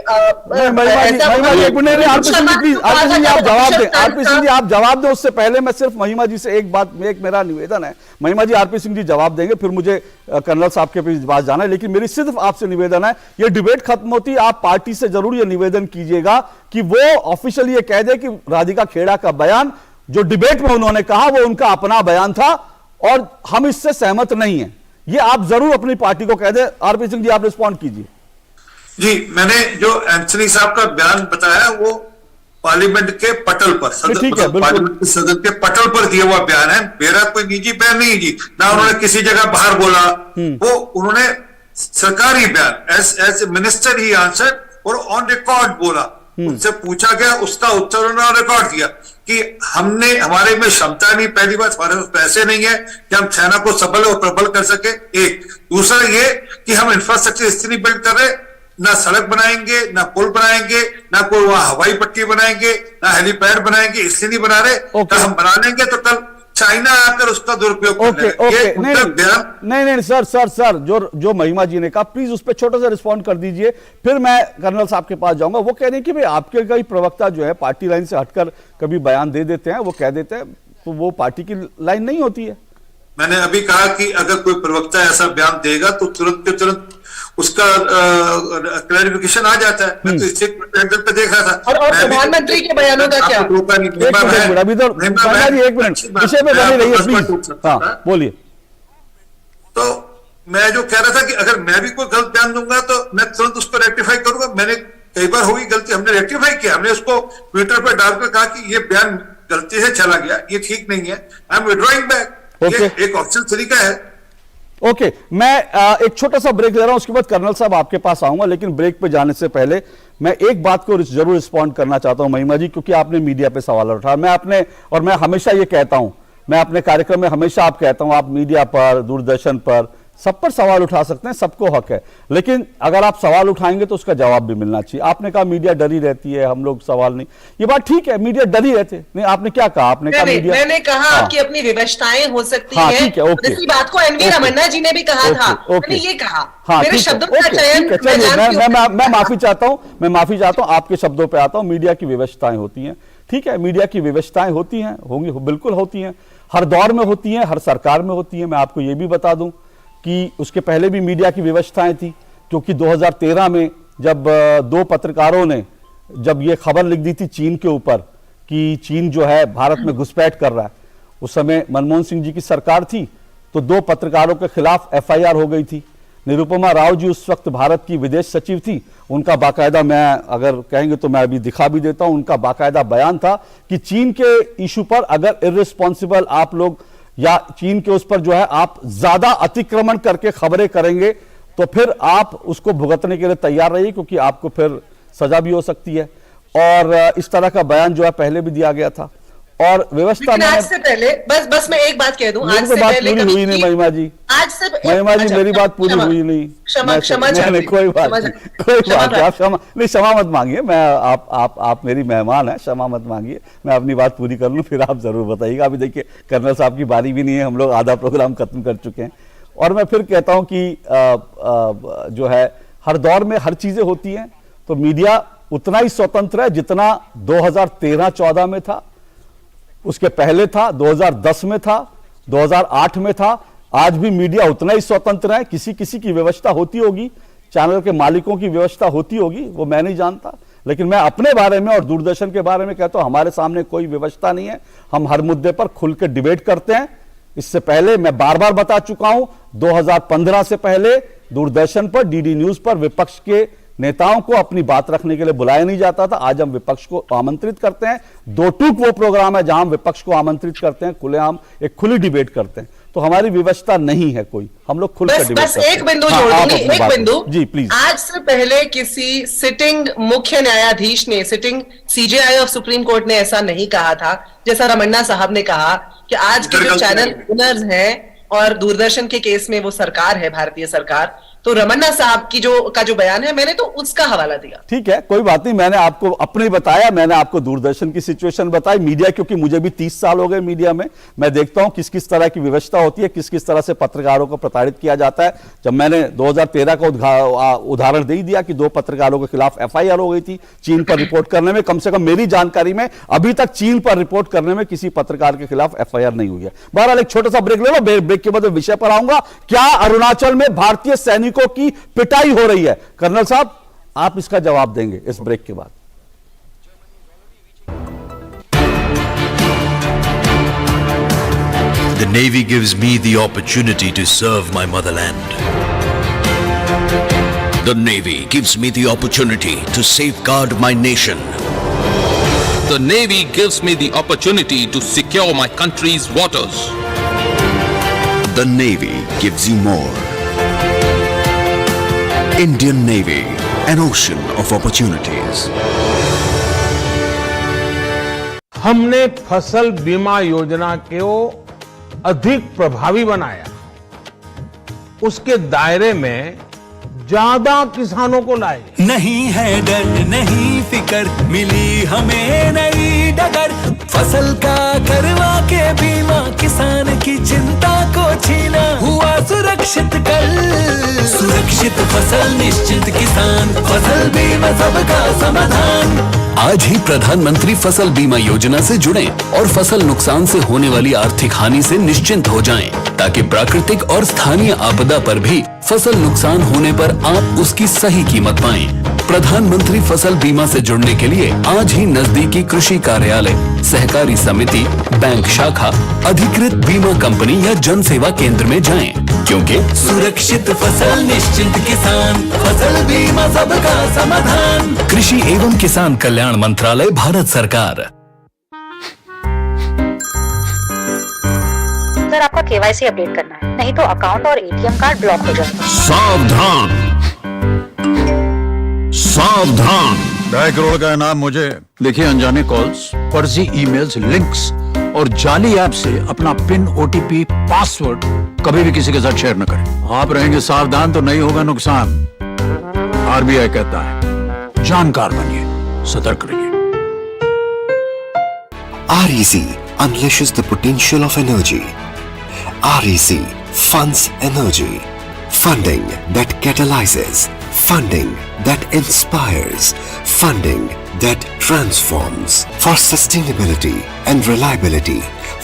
आरपी सिंह जी आप जवाब दें, उससे पहले मैं सिर्फ महिमा जी से एक मेरा निवेदन है। महिमा जी, आरपी सिंह जी जवाब देंगे, फिर मुझे कर्नल साहब के पास जाना है, लेकिन मेरी सिर्फ आपसे निवेदन है, ये डिबेट खत्म होती है, आप पार्टी से जरूर ये निवेदन कीजिएगा कि वो ऑफिशियली ये कह दे कि राधिका खेड़ा का बयान जो डिबेट में उन्होंने कहा वो उनका अपना बयान था और हम इससे सहमत नहीं हैं। ये आप जरूर अपनी पार्टी को कह दें। आरपी सिंह जी, आप रिस्पॉन्ड कीजिए। जी, मैंने जो एंथनी साहब का बयान बताया वो पार्लियामेंट के पटल पर, पार्लियामेंट के सदन के पटल पर दिया हुआ बयान है, मेरा कोई निजी बयान नहीं जी, ना उन्होंने किसी जगह बाहर बोला, वो उन्होंने सरकारी बयान एज मिनिस्टर ही आंसर और ऑन रिकॉर्ड बोला। उनसे पूछा गया, उसका उत्तर उन्होंने रिकॉर्ड दिया कि हमारे में क्षमता नहीं, पहली बात हमारे पास पैसे नहीं है कि हम सेना को सबल और प्रबल कर सके, एक। दूसरा ये कि हम इंफ्रास्ट्रक्चर इसलिए नहीं बिल्ड कर रहे, ना सड़क बनाएंगे, ना पुल बनाएंगे, ना कोई वहां हवाई पट्टी बनाएंगे, ना हेलीपैड बनाएंगे, इसलिए नहीं बना रहे। हम बना लेंगे तो कल चाइना आकर उसका दुरुपयोग कर ओके लेगा। ओके ये उनका बयान नहीं सर जो महिमा जी ने कहा प्लीज उस पर छोटा सा रिस्पॉन्ड कर दीजिए, फिर मैं कर्नल साहब के पास जाऊंगा। वो कह रहे हैं कि भाई आपके कई प्रवक्ता जो है पार्टी लाइन से हटकर कभी बयान दे देते हैं, वो कह देते हैं, तो वो पार्टी की लाइन नहीं होती है। मैंने अभी कहा कि अगर कोई प्रवक्ता ऐसा बयान देगा तो तुरंत के तुरंत उसका क्लैरिफिकेशन आ जाता है। मैं तो इससे पे देख रहा था। और प्रधानमंत्री के बयानों का क्या? अभी तो महिमा जी एक मिनट विषय पे बनी रही है प्लीज। हाँ बोलिए। तो मैं जो कह रहा था कि अगर मैं भी कोई गलत बयान दूंगा तो मैं तुरंत उसको रेक्टिफाई करूंगा। मैंने कई बार हुई गलती, हमने रेक्टिफाई किया, हमने उसको ट्विटर पर डालकर कहा कि ये बयान गलती से चला गया, ये ठीक नहीं है, आई एम विड्रॉइंग बैक। ये एक ऑप्शन तरीका है। ओके मैं एक छोटा सा ब्रेक ले रहा हूं, उसके बाद कर्नल साहब आपके पास आऊंगा, लेकिन ब्रेक पे जाने से पहले मैं एक बात को जरूर रिस्पॉन्ड करना चाहता हूं महिमा जी, क्योंकि आपने मीडिया पे सवाल उठाया। मैं हमेशा ये कहता हूं, मैं अपने कार्यक्रम में हमेशा आप कहता हूं, आप मीडिया पर, दूरदर्शन पर, सब पर सवाल उठा सकते हैं, सबको हक है, लेकिन अगर आप सवाल उठाएंगे तो उसका जवाब भी मिलना चाहिए। आपने कहा मीडिया डरी रहती है, हम लोग सवाल नहीं, ये बात ठीक है, मीडिया डरी रहते नहीं। आपने क्या कहा? आपने कहा मीडिया, मैंने कहा हाँ, आपकी अपनी विवशताएं हो सकती हाँ, है। ठीक है, ओके। इसी बात को एनवी रमन्ना जी ने भी कहा था, मैंने ये कहा, हाँ, मेरे शब्दों का चयन मैं माफी चाहता हूं, आपके शब्दों पे आता हूं। मीडिया की विवशताएं होती हैं, ठीक है, मीडिया की विवशताएं होती हैं, होंगी, बिल्कुल होती हैं, हर दौर में होती हैं, हर सरकार में होती हैं। मैं आपको ये भी बता दूं कि उसके पहले भी मीडिया की व्यवस्थाएं थी, क्योंकि 2013 में जब दो पत्रकारों ने जब ये खबर लिख दी थी चीन के ऊपर कि चीन जो है भारत में घुसपैठ कर रहा है, उस समय मनमोहन सिंह जी की सरकार थी, तो दो पत्रकारों के खिलाफ एफआईआर हो गई थी। निरुपमा राव जी उस वक्त भारत की विदेश सचिव थी, उनका बाकायदा, मैं अगर कहेंगे तो मैं अभी दिखा भी देता हूं, उनका बाकायदा बयान था कि चीन के इशू पर अगर इर्रिस्पॉन्सिबल आप लोग या चीन के उस पर जो है आप ज्यादा अतिक्रमण करके खबरें करेंगे तो फिर आप उसको भुगतने के लिए तैयार रहिए, क्योंकि आपको फिर सजा भी हो सकती है। और इस तरह का बयान जो है पहले भी दिया गया था। और व्यवस्था में आज से पहले बस मैं एक बात कह दूं, आज से बात पहले पूरी हुई नहीं महिमा जी, आज से महिमा जी मेरी बात पूरी हुई नहीं। कोई बात नहीं, आप क्षमा मत मांगिए, मैं आप मेरी मेहमान है, क्षमा मत मांगिए, मैं अपनी बात पूरी कर लूं, फिर आप जरूर बताइएगा। अभी देखिए कर्नल साहब की बारी भी नहीं है, हम लोग आधा प्रोग्राम खत्म कर चुके हैं। और मैं फिर कहता हूं कि जो है हर दौर में हर चीजें होती हैं, तो मीडिया उतना ही स्वतंत्र है जितना 2013-14 में था, उसके पहले था, 2010 में था, 2008 में था। आज भी मीडिया उतना ही स्वतंत्र है। किसी की व्यवस्था होती होगी, चैनल के मालिकों की व्यवस्था होती होगी, वो मैं नहीं जानता, लेकिन मैं अपने बारे में और दूरदर्शन के बारे में कहता हूं, हमारे सामने कोई व्यवस्था नहीं है। हम हर मुद्दे पर खुल के डिबेट करते हैं। इससे पहले मैं बार बार बता चुका हूं, 2015 से पहले दूरदर्शन पर, डीडी न्यूज पर विपक्ष के नेताओं को अपनी बात रखने के लिए बुलाया नहीं जाता था। आज हम विपक्ष को आमंत्रित करते हैं। दो टूक वो प्रोग्राम है जहां हम विपक्ष को आमंत्रित करते हैं, खुलेआम एक खुली डिबेट करते हैं। तो हमारी व्यवस्था नहीं है कोई, हम लोग खुलकर डिबेट करते हैं। एक बिंदु जोड़ दूंगी, एक बिंदु जी प्लीज। आज से पहले किसी सिटिंग मुख्य न्यायाधीश ने, sitting CJI of supreme court ने ऐसा नहीं कहा था, जैसा रमन्ना साहब ने कहा कि आज के जो चैनल ओनर्स हैं और दूरदर्शन के केस में वो सरकार है, भारतीय सरकार, तो रमन्ना साहब की जो बयान है, मैंने तो उसका हवाला दिया। ठीक है, कोई बात नहीं, मैंने आपको अपने बताया, मैंने आपको दूरदर्शन की सिचुएशन बताई। मीडिया, क्योंकि मुझे भी 30 साल हो गए मीडिया में, मैं देखता हूं किस किस तरह की व्यवस्था होती है, किस किस तरह से पत्रकारों को प्रताड़ित किया जाता है। जब मैंने 2013 का उदाहरण दे दिया कि दो पत्रकारों के खिलाफ एफआईआर हो गई थी चीन पर रिपोर्ट करने में, कम से कम मेरी जानकारी में अभी तक चीन पर रिपोर्ट करने में किसी पत्रकार के खिलाफ एफआईआर नहीं हुई है। बहरहाल एक छोटा सा ब्रेक ले लो, ब्रेक के बाद विषय पर आऊंगा। क्या अरुणाचल में भारतीय सैनिकों की पिटाई हो रही है? कर्नल साहब आप इसका जवाब देंगे इस ब्रेक के बाद। The Navy gives me the opportunity to serve my motherland. The Navy gives me the opportunity to safeguard my nation. The Navy gives me the opportunity to secure my country's waters. The Navy gives you more. Indian Navy, an ocean of opportunities. हमने फसल बीमा योजना को अधिक प्रभावी बनाया, उसके दायरे में ज्यादा किसानों को लाए। नहीं है डर, नहीं फिकर, मिली हमें नई डगर। फसल का करवा के बीमा किसान की चिंता को छीना, हुआ सुरक्षित कल सुरक्षित फसल निश्चित किसान, फसल बीमा सबका समाधान। आज ही प्रधानमंत्री फसल बीमा योजना से जुड़ें और फसल नुकसान से होने वाली आर्थिक हानि से निश्चिंत हो जाएं, ताकि प्राकृतिक और स्थानीय आपदा पर भी फसल नुकसान होने पर आप उसकी सही कीमत पाएं। प्रधानमंत्री फसल बीमा से जुड़ने के लिए आज ही नजदीकी कृषि कार्यालय, सहकारी समिति, बैंक शाखा, अधिकृत बीमा कंपनी या जन सेवा केंद्र में जाएं, क्योंकि सुरक्षित फसल निश्चिंत किसान, फसल बीमा सबका समाधान। कृषि एवं किसान कल्याण मंत्रालय, भारत सरकार। सर, आपका केवाईसी अपडेट करना है, नहीं तो अकाउंट और एटीएम कार्ड ब्लॉक हो जाएगा। सावधान सावधान, 2.5 करोड़ का इनाम मुझे। देखिए, अनजाने कॉल्स, फर्जी ईमेल्स, लिंक्स और जाली ऐप से अपना पिन, ओटीपी, पासवर्ड कभी भी किसी के साथ शेयर न करें। आप रहेंगे सावधान तो नहीं होगा नुकसान। आरबीआई कहता है, जानकार बनिए, सतर्क रहिए। REC unleashes the potential of energy. REC funds energy. Funding that catalyzes. Funding that inspires. Funding that transforms. For sustainability and reliability.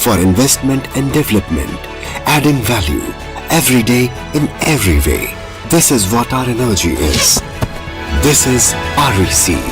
For investment and development. Adding value every day in every way. This is what our energy is. This is REC.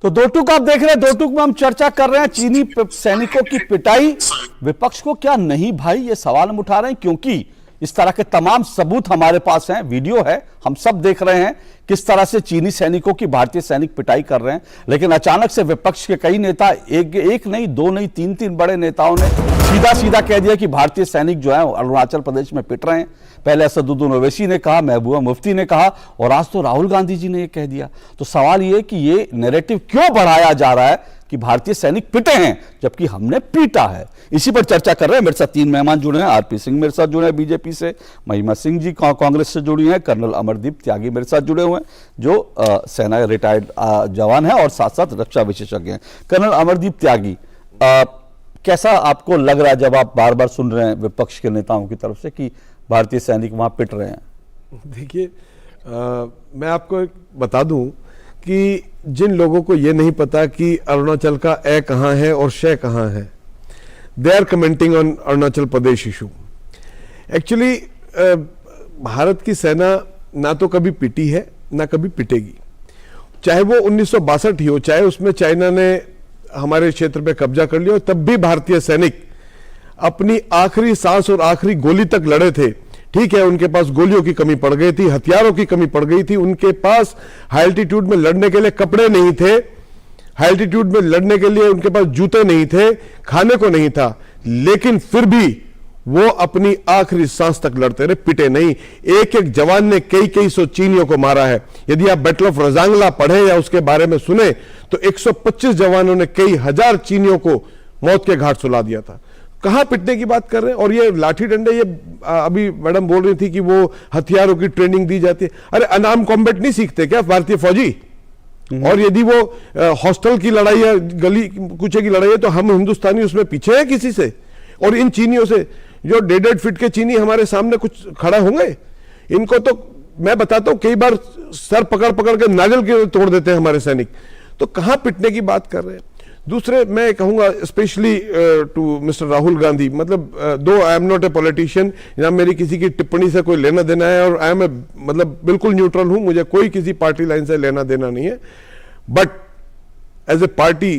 तो दो टूक आप देख रहे हैं, दो टूक में हम चर्चा कर रहे हैं चीनी सैनिकों की पिटाई। विपक्ष को क्या नहीं भाई, ये सवाल हम उठा रहे हैं, क्योंकि इस तरह के तमाम सबूत हमारे पास हैं, वीडियो है, हम सब देख रहे हैं किस तरह से चीनी सैनिकों की भारतीय सैनिक पिटाई कर रहे हैं। लेकिन अचानक से विपक्ष के कई नेता, एक नहीं, दो नहीं, तीन बड़े नेताओं ने सीधा कह दिया कि भारतीय सैनिक जो है अरुणाचल प्रदेश में पिट रहे हैं। पहले असदुद्दीन ओवैसी ने कहा, महबूबा मुफ्ती ने कहा, और आज तो राहुल गांधी जी ने ये कह दिया। तो सवाल ये कि ये नैरेटिव क्यों बढ़ाया जा रहा है कि भारतीय सैनिक पिटे हैं जबकि हमने पीटा है। इसी पर चर्चा कर रहे हैं। मेरे साथ 3 मेहमान जुड़े हैं। आरपी सिंह मेरे साथ जुड़े हैं बीजेपी से, महिमा सिंह जी कांग्रेस से जुड़ी हैं, कर्नल अमरदीप त्यागी मेरे साथ जुड़े हुए हैं जो सेना रिटायर्ड जवान है और साथ साथ रक्षा विशेषज्ञ हैं। कर्नल अमरदीप त्यागी, कैसा आपको लग रहा है जब आप बार बार सुन रहे हैं विपक्ष के नेताओं की तरफ से कि भारतीय सैनिक वहां पिट रहे हैं? देखिए, मैं आपको एक बता दूं कि जिन लोगों को ये नहीं पता कि अरुणाचल का ए कहां है और शे कहां है, they are commenting on Arunachal Pradesh issue. Actually Bharat की सेना ना तो कभी पिटी है ना कभी पिटेगी, चाहे वो 1962 ही हो, चाहे उसमें चाइना ने हमारे क्षेत्र पे कब्जा कर लिया, तब भी भारतीय सैनिक अपनी आखिरी सांस और आखिरी गोली तक लड़े थे। ठीक है, उनके पास गोलियों की कमी पड़ गई थी, हथियारों की कमी पड़ गई थी, उनके पास हाई एल्टीट्यूड में लड़ने के लिए कपड़े नहीं थे, हाई एल्टीट्यूड में लड़ने के लिए उनके पास जूते नहीं थे, खाने को नहीं था, लेकिन फिर भी वो अपनी आखिरी सांस तक लड़ते रहे, पिटे नहीं। एक एक जवान ने कई सौ चीनियों को मारा है। यदि आप बैटल ऑफ रजांगला पढ़े या उसके बारे में सुने तो 125 जवानों ने कई हजार चीनियों को मौत के घाट सुला दिया था। कहां पिटने की बात कर रहे हैं? और ये लाठी डंडे, ये अभी मैडम बोल रही थी कि वो हथियारों की ट्रेनिंग दी जाती है। अरे अनाम कॉम्बैट नहीं सीखते क्या भारतीय फौजी? और यदि वो हॉस्टल की लड़ाई या गली कुचे की लड़ाई है तो हम हिंदुस्तानी उसमें पीछे हैं किसी से? और इन चीनियों से जो 1.5 फीट के चीनी हमारे सामने कुछ खड़ा होंगे? इनको तो मैं बताता हूं कई बार सर पकड़ के नागल के तोड़ देते हैं हमारे सैनिक। तो कहां पिटने की बात कर रहे हैं? दूसरे मैं कहूंगा specially to mister Rahul Gandhi, मतलब though I am not a politician, या मेरी किसी की टिप्पणी से कोई लेना देना है, और आई एम मतलब बिल्कुल न्यूट्रल हूं, मुझे कोई किसी पार्टी लाइन से लेना देना नहीं है, but as a party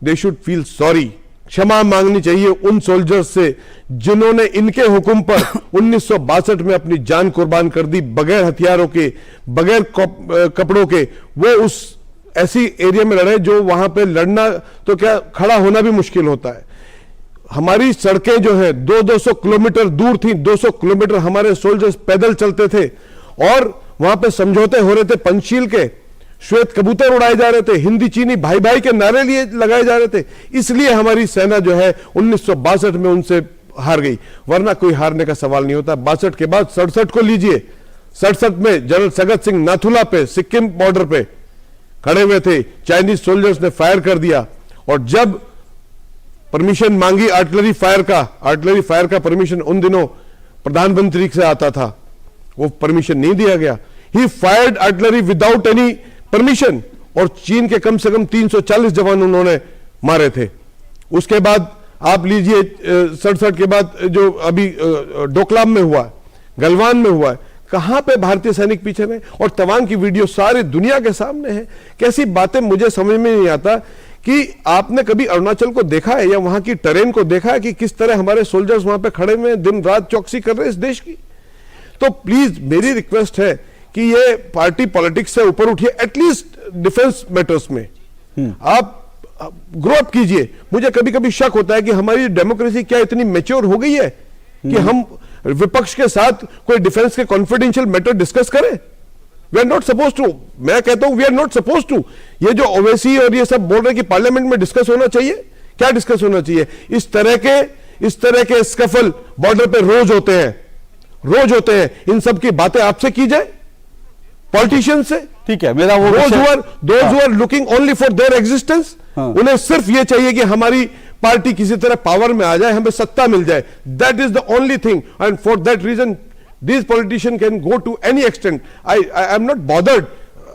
they should feel sorry, क्षमा मांगनी चाहिए उन सोल्जर्स से जिन्होंने इनके हुक्म पर 1962 में अपनी जान कुर्बान कर दी, बगैर हथियारों के, बगैर कपड़ों के। वो उस ऐसी एरिया में लड़े जो वहां पे लड़ना तो क्या, खड़ा होना भी मुश्किल होता है। हमारी सड़कें जो है 200 किलोमीटर दूर थी, 200 किलोमीटर हमारे सोल्जर्स पैदल चलते थे, और वहां पे समझौते हो रहे थे पंचशील के, श्वेत कबूतर उड़ाए जा रहे थे, हिंदी चीनी भाई भाई के नारे लिए लगाए जा रहे थे। इसलिए हमारी सेना जो है 1962 में उनसे हार गई, वरना कोई हारने का सवाल नहीं होता। 62 के बाद 67 को लीजिए, 67 में जनरल सगत सिंह नाथुला पे सिक्किम बॉर्डर पे खड़े हुए थे, चाइनीज सोल्जर्स ने फायर कर दिया, और जब परमिशन मांगी आर्टिलरी फायर का परमिशन उन दिनों प्रधानमंत्री से आता था, वो परमिशन नहीं दिया गया। ही fired artillery without any permission, और चीन के कम से कम 340 जवान उन्होंने मारे थे। उसके बाद आप लीजिए 67 के बाद जो अभी डोकलाम में हुआ, गलवान में हुआ, कहां पे भारतीय सैनिक पीछे में, और तवांग की वीडियो सारी दुनिया के सामने है। कैसी बातें मुझे समझ में नहीं आता कि आपने कभी अरुणाचल को देखा है या वहां की टेरेन को देखा है कि किस तरह हमारे सोल्जर्स वहां पे खड़े हुए दिन रात चौकसी कर रहे हैं इस देश की। तो प्लीज मेरी रिक्वेस्ट है कि ये पार्टी पॉलिटिक्स से ऊपर उठिए, एटलीस्ट डिफेंस मैटर्स में आप ग्रो अप कीजिए। मुझे कभी कभी शक होता है कि हमारी डेमोक्रेसी क्या इतनी मैच्योर हो गई है कि हम विपक्ष के साथ कोई डिफेंस के कॉन्फिडेंशियल मैटर डिस्कस करें। We are not suppose to, मैं कहता हूं we are not suppose to. ये जो ओवैसी और ये सब बोल रहे हैं कि पार्लियामेंट में डिस्कस होना चाहिए, क्या डिस्कस होना चाहिए? इस तरह के स्कफल बॉर्डर पे रोज होते हैं। इन सब की बातें आपसे की जाए, पॉलिटिशियन से, ठीक है। मेरा वो those who are looking only for their existence, उन्हें सिर्फ ये चाहिए कि हमारी पार्टी किसी तरह पावर में आ जाए, हमें सत्ता मिल जाए। That is the only thing, and for that reason these politicians can go to any extent. I am not bothered.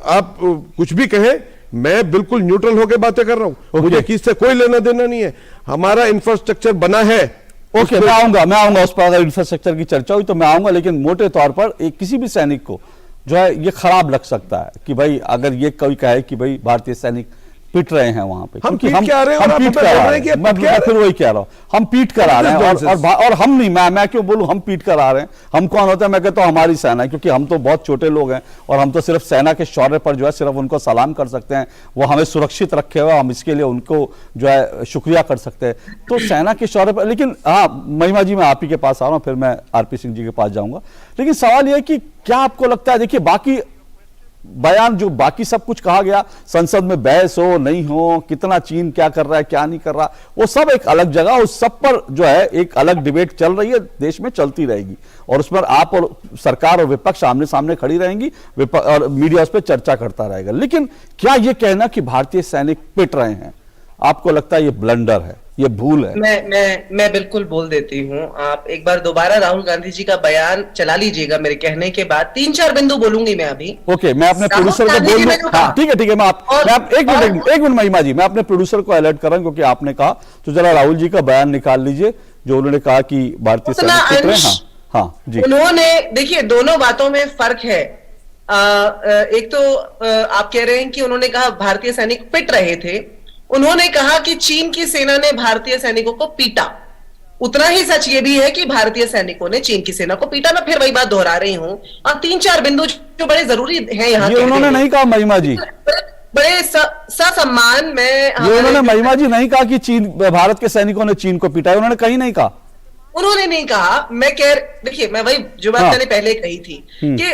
आप कुछ भी कहें, मैं बिल्कुल न्यूट्रल होकर बातें कर रहा हूं। मुझे किससे कोई लेना देना नहीं है। हमारा इंफ्रास्ट्रक्चर बना है। ओके, मैं आऊंगा उस पर, अगर इंफ्रास्ट्रक्चर की चर्चा हुई तो मैं आऊंगा, लेकिन मोटे तौर पर एक किसी भी सैनिक को जो है ये खराब लग सकता है कि भाई अगर ये कोई कहे कि भाई भारतीय सैनिक पिट रहे हैं वहां पे, हम पीट के आ रहे हैं, हम पीट कर आ रहे हैं। मैं फिर वही कह रहा हूं, हम पीट कर आ रहे हैं, और हम नहीं, मैं क्यों बोलूं हम पीट कर आ रहे हैं। हम कौन होता है? मैं कहता हूं हमारी सेना है, क्योंकि हम तो बहुत छोटे लोग हैं और हम तो सिर्फ सेना के शौर्य पर जो है सिर्फ उनको सलाम कर सकते हैं। वो हमें सुरक्षित रखे हुए, हम इसके लिए उनको जो है शुक्रिया कर सकते हैं। तो सेना के शौर्य पर, लेकिन हाँ महिमा जी, मैं आप ही के पास आ रहा हूं, फिर मैं आरपी सिंह जी के पास जाऊंगा। लेकिन सवाल यह है कि क्या आपको लगता है, देखिए बाकी बयान जो बाकी सब कुछ कहा गया, संसद में बहस हो नहीं हो, कितना चीन क्या कर रहा है क्या नहीं कर रहा, वो सब एक अलग जगह, उस सब पर जो है एक अलग डिबेट चल रही है, देश में चलती रहेगी, और उस पर आप और सरकार और विपक्ष आमने सामने खड़ी रहेंगी, और मीडिया उस पर चर्चा करता रहेगा। लेकिन क्या यह कहना कि भारतीय सैनिक पिट रहे हैं, आपको लगता है ये ब्लंडर है, ये भूल है? मैं बिल्कुल बोल देती हूँ। आप एक बार दोबारा राहुल गांधी जी का बयान चला लीजिएगा मेरे कहने के बाद। 3-4 बिंदु बोलूंगी मैं अभी। ओके, मैं अपने प्रोड्यूसर को बोल दूं। हाँ ठीक है, मैं एक मिनट महिमा जी, मैं अपने प्रोड्यूसर को अलर्ट कर रहा हूं, क्योंकि आपने कहा तो जरा राहुल जी का बयान निकाल लीजिए जो उन्होंने कहा कि भारतीय सैनिक पिट रहे हैं। हाँ जी, उन्होंने, देखिए दोनों बातों में फर्क है। एक तो आप कह रहे हैं कि उन्होंने कहा भारतीय सैनिक पिट रहे थे, उन्होंने कहा कि चीन की सेना ने भारतीय सैनिकों को पीटा। उतना ही सच ये भी है कि भारतीय सैनिकों ने चीन की सेना को पीटा। मैं फिर वही बात दोहरा रही हूं, और 3-4 बिंदु जो बड़े जरूरी हैं यहाँ। ये उन्होंने नहीं कहा महिमा जी, बड़े ससम्मान में ये उन्होंने महिमा जी नहीं कहा कि चीन, भारत के सैनिकों ने चीन को पीटा, उन्होंने कहीं नहीं कहा। उन्होंने नहीं कहा। मैं देखिए, मैं वही जो बात मैंने पहले कही थी कि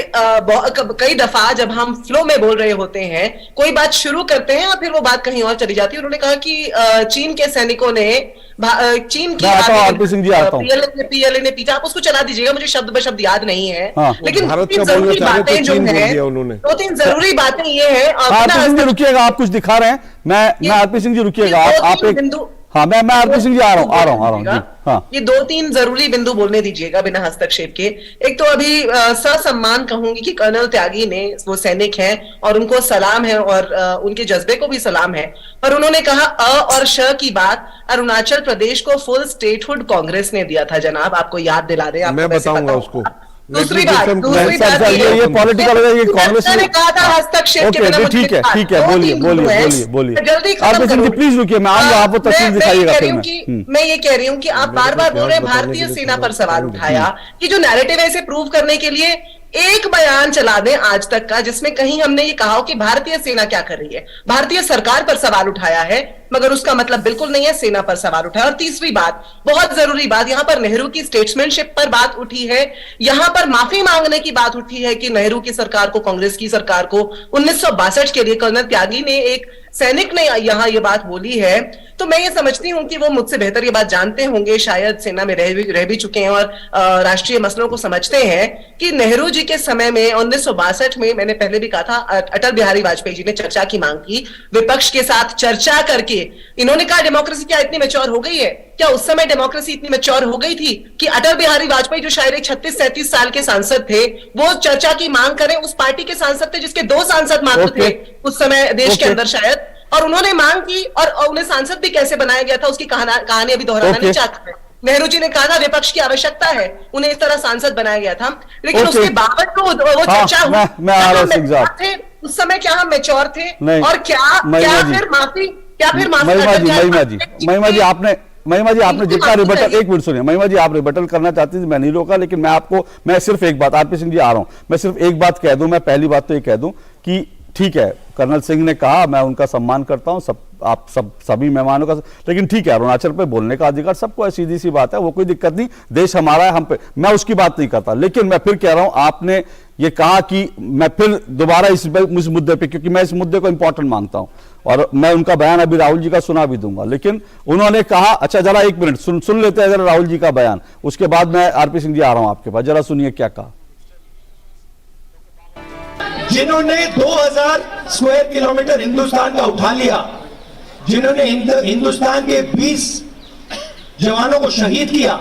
कई दफा जब हम फ्लो में बोल रहे होते हैं, कोई बात शुरू करते हैं और फिर वो बात कहीं और चली जाती है। उन्होंने कहा कि चीन के सैनिकों ने चीन की पीएलए ने पीटा। आप उसको चला दीजिएगा, मुझे शब्द ब शब्द याद नहीं है। लेकिन 2-3 जरूरी बातें जो है, 2-3 जरूरी बातें ये है। रुकिएगा, आप कुछ दिखा रहे हैं। मैं आरपी सिंह जी रुकिएगा, आप एक बिंदु। हाँ, मैं आरपी सिंह जी आ रहा हूँ। हाँ, ये 2-3 जरूरी बिंदु बोलने दीजिएगा बिना हस्तक्षेप के। एक तो अभी ससम्मान कहूंगी कि कर्नल त्यागी ने, वो सैनिक हैं और उनको सलाम है, और उनके जज्बे को भी सलाम है। पर उन्होंने कहा और श की बात अरुणाचल प्रदेश को फुल स्टेटहुड कांग्रेस ने दिया था। जनाब आपको याद दिला दे, मैं बताऊंगा उसको। दूसरी बात ये पॉलिटिकल है, कांग्रेस ने कहा था हस्तक्षेप के बिना। ठीक है, बोलिए जल्दी प्लीज रुकिए, मैं आऊंगा, आप वो तस्वीर दिखाइएगा। मैं ये कह रही हूँ कि आप बार बार बोल रहे हैं भारतीय सेना पर सवाल उठाया, कि जो नैरेटिव है इसे प्रूव करने के लिए एक बयान चला दें आज तक का जिसमें कहीं हमने ये कहा हो कि भारतीय सेना क्या कर रही है। भारतीय सरकार पर सवाल उठाया है, मगर उसका मतलब बिल्कुल नहीं है सेना पर सवार उठाए। और तीसरी बात, बहुत जरूरी बात, यहां पर नेहरू की स्टेट्समैनशिप पर बात उठी है, यहां पर माफी मांगने की बात उठी है कि नेहरू की सरकार को, कांग्रेस की सरकार को 1962 के लिए कर्नल त्यागी ने, एक सैनिक ने यहां ये बात बोली है। तो मैं ये समझती हूं कि वो मुझसे बेहतर ये बात जानते होंगे, शायद सेना में रह भी चुके हैं और राष्ट्रीय मसलों को समझते हैं कि नेहरू जी के समय में 1962 में, मैंने पहले भी कहा था, अटल बिहारी वाजपेयी जी ने चर्चा की मांग की, विपक्ष के साथ चर्चा करके इन्होंने कहा डेमोक्रेसी क्या इतनी मैच्योर हो गई है? क्या उस समय डेमोक्रेसी इतनी मैच्योर हो गई थी कि अटल बिहारी वाजपेयी जो शायद एक 36-37 साल के सांसद थे, वो चर्चा की मांग करें? उस पार्टी के सांसद थे जिसके 2 सांसद मात्र थे उस समय देश के अंदर शायद, और उन्होंने मांग की और उन्हें सांसद भी कैसे बनाया गया था उसकी कहानी अभी दोहराना नहीं चाहता। नेहरू जी ने कहा था विपक्ष की आवश्यकता है, उन्हें इस तरह सांसद बनाया गया था, लेकिन उसके बावजूद वो चर्चा हुई। उस समय क्या हम मैच्योर थे? और क्या फिर माफी महिमा जी आपने जितना रिबटल, एक मिनट सुनिए महिमा जी, आप रिबटल करना चाहती थी, मैं नहीं रोका, लेकिन मैं सिर्फ एक बात, आरपी सिंह जी आ रहा हूं, मैं सिर्फ एक बात कह दूं। मैं पहली बात तो ये कह दूं कि ठीक है, कर्नल सिंह ने कहा, मैं उनका सम्मान करता हूं, आप सभी मेहमानों का, लेकिन ठीक है, अरुणाचल पे बोलने का अधिकार सबको है, सीधी सी बात है, वो कोई दिक्कत नहीं, देश हमारा है, हम पे, मैं उसकी बात नहीं करता। लेकिन मैं फिर कह रहा हूं, आपने ये कहा कि मैं फिर दोबारा इस मुद्दे पे, क्योंकि मैं इस मुद्दे को इंपॉर्टेंट मानता हूं और मैं उनका बयान अभी राहुल जी का सुना भी दूंगा, लेकिन उन्होंने कहा, अच्छा जरा एक मिनट सुन लेते हैं जरा राहुल जी का बयान, उसके बाद मैं आरपी सिंह जी आ रहा हूं आपके पास, जरा सुनिए क्या कहा। जिन्होंने 2000 स्क्वायर किलोमीटर हिंदुस्तान का उठा लिया, जिन्होंने हिंदुस्तान के 20 जवानों को शहीद किया,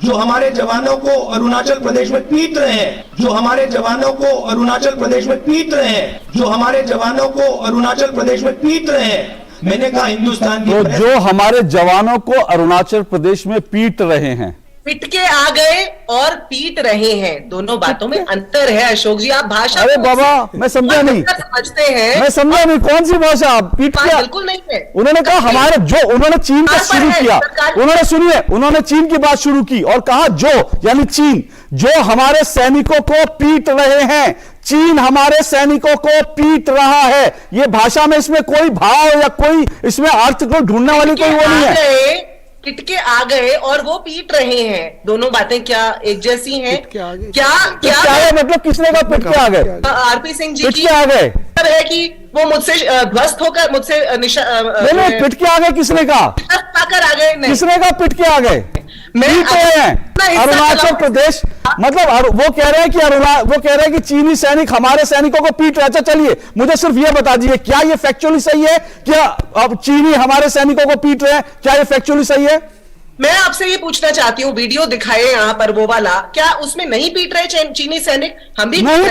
जो हमारे जवानों को अरुणाचल प्रदेश में पीट रहे हैं, जो हमारे जवानों को अरुणाचल प्रदेश में पीट रहे हैं, जो हमारे जवानों को अरुणाचल प्रदेश में पीट रहे हैं, मैंने कहा हिंदुस्तान की, तो जो हमारे जवानों को अरुणाचल प्रदेश में पीट रहे हैं, पिट के आ गए और पीट रहे हैं, दोनों बातों में अंतर है अशोक जी। आप भाषा, अरे बाबा मैं समझा नहीं, समझते हैं, मैं समझा नहीं, कौन सी भाषा? आप पीट के, बिल्कुल नहीं है। उन्होंने कहा हमारे, जो उन्होंने चीन का शुरू किया, उन्होंने सुनिए, उन्होंने चीन की बात शुरू की और कहा जो, यानी चीन जो हमारे सैनिकों को पीट रहे हैं, चीन हमारे सैनिकों को पीट रहा है, ये भाषा में इसमें कोई भाव या कोई इसमें अर्थ को ढूंढने वाली कोई वो नहीं है। पिट के आ गए और वो पीट रहे हैं, दोनों बातें क्या एक जैसी हैं? क्या मतलब किसने कहा पिट के आ गए? आरपी सिंह जी की आ गए है कि वो मुझसे ध्वस्त होकर मुझसे नहीं, पिट के आ गए किसने कहा? आ गए, किसने कहा पिट के आ गए? अरुणाचल प्रदेश, मतलब वो कह रहे हैं कि वो कह रहे हैं कि चीनी सैनिक हमारे सैनिकों को पीट रहे। अच्छा चलिए मुझे सिर्फ ये बता दीजिए, क्या ये फैक्चुअली सही है? क्या अब चीनी हमारे सैनिकों को पीट रहे हैं? क्या ये फैक्चुअली सही है? मैं आपसे ये पूछना चाहती हूँ, वीडियो दिखाए यहाँ पर वो वाला, क्या उसमें नहीं पीट रहे चीनी सैनिक? हम भी नहीं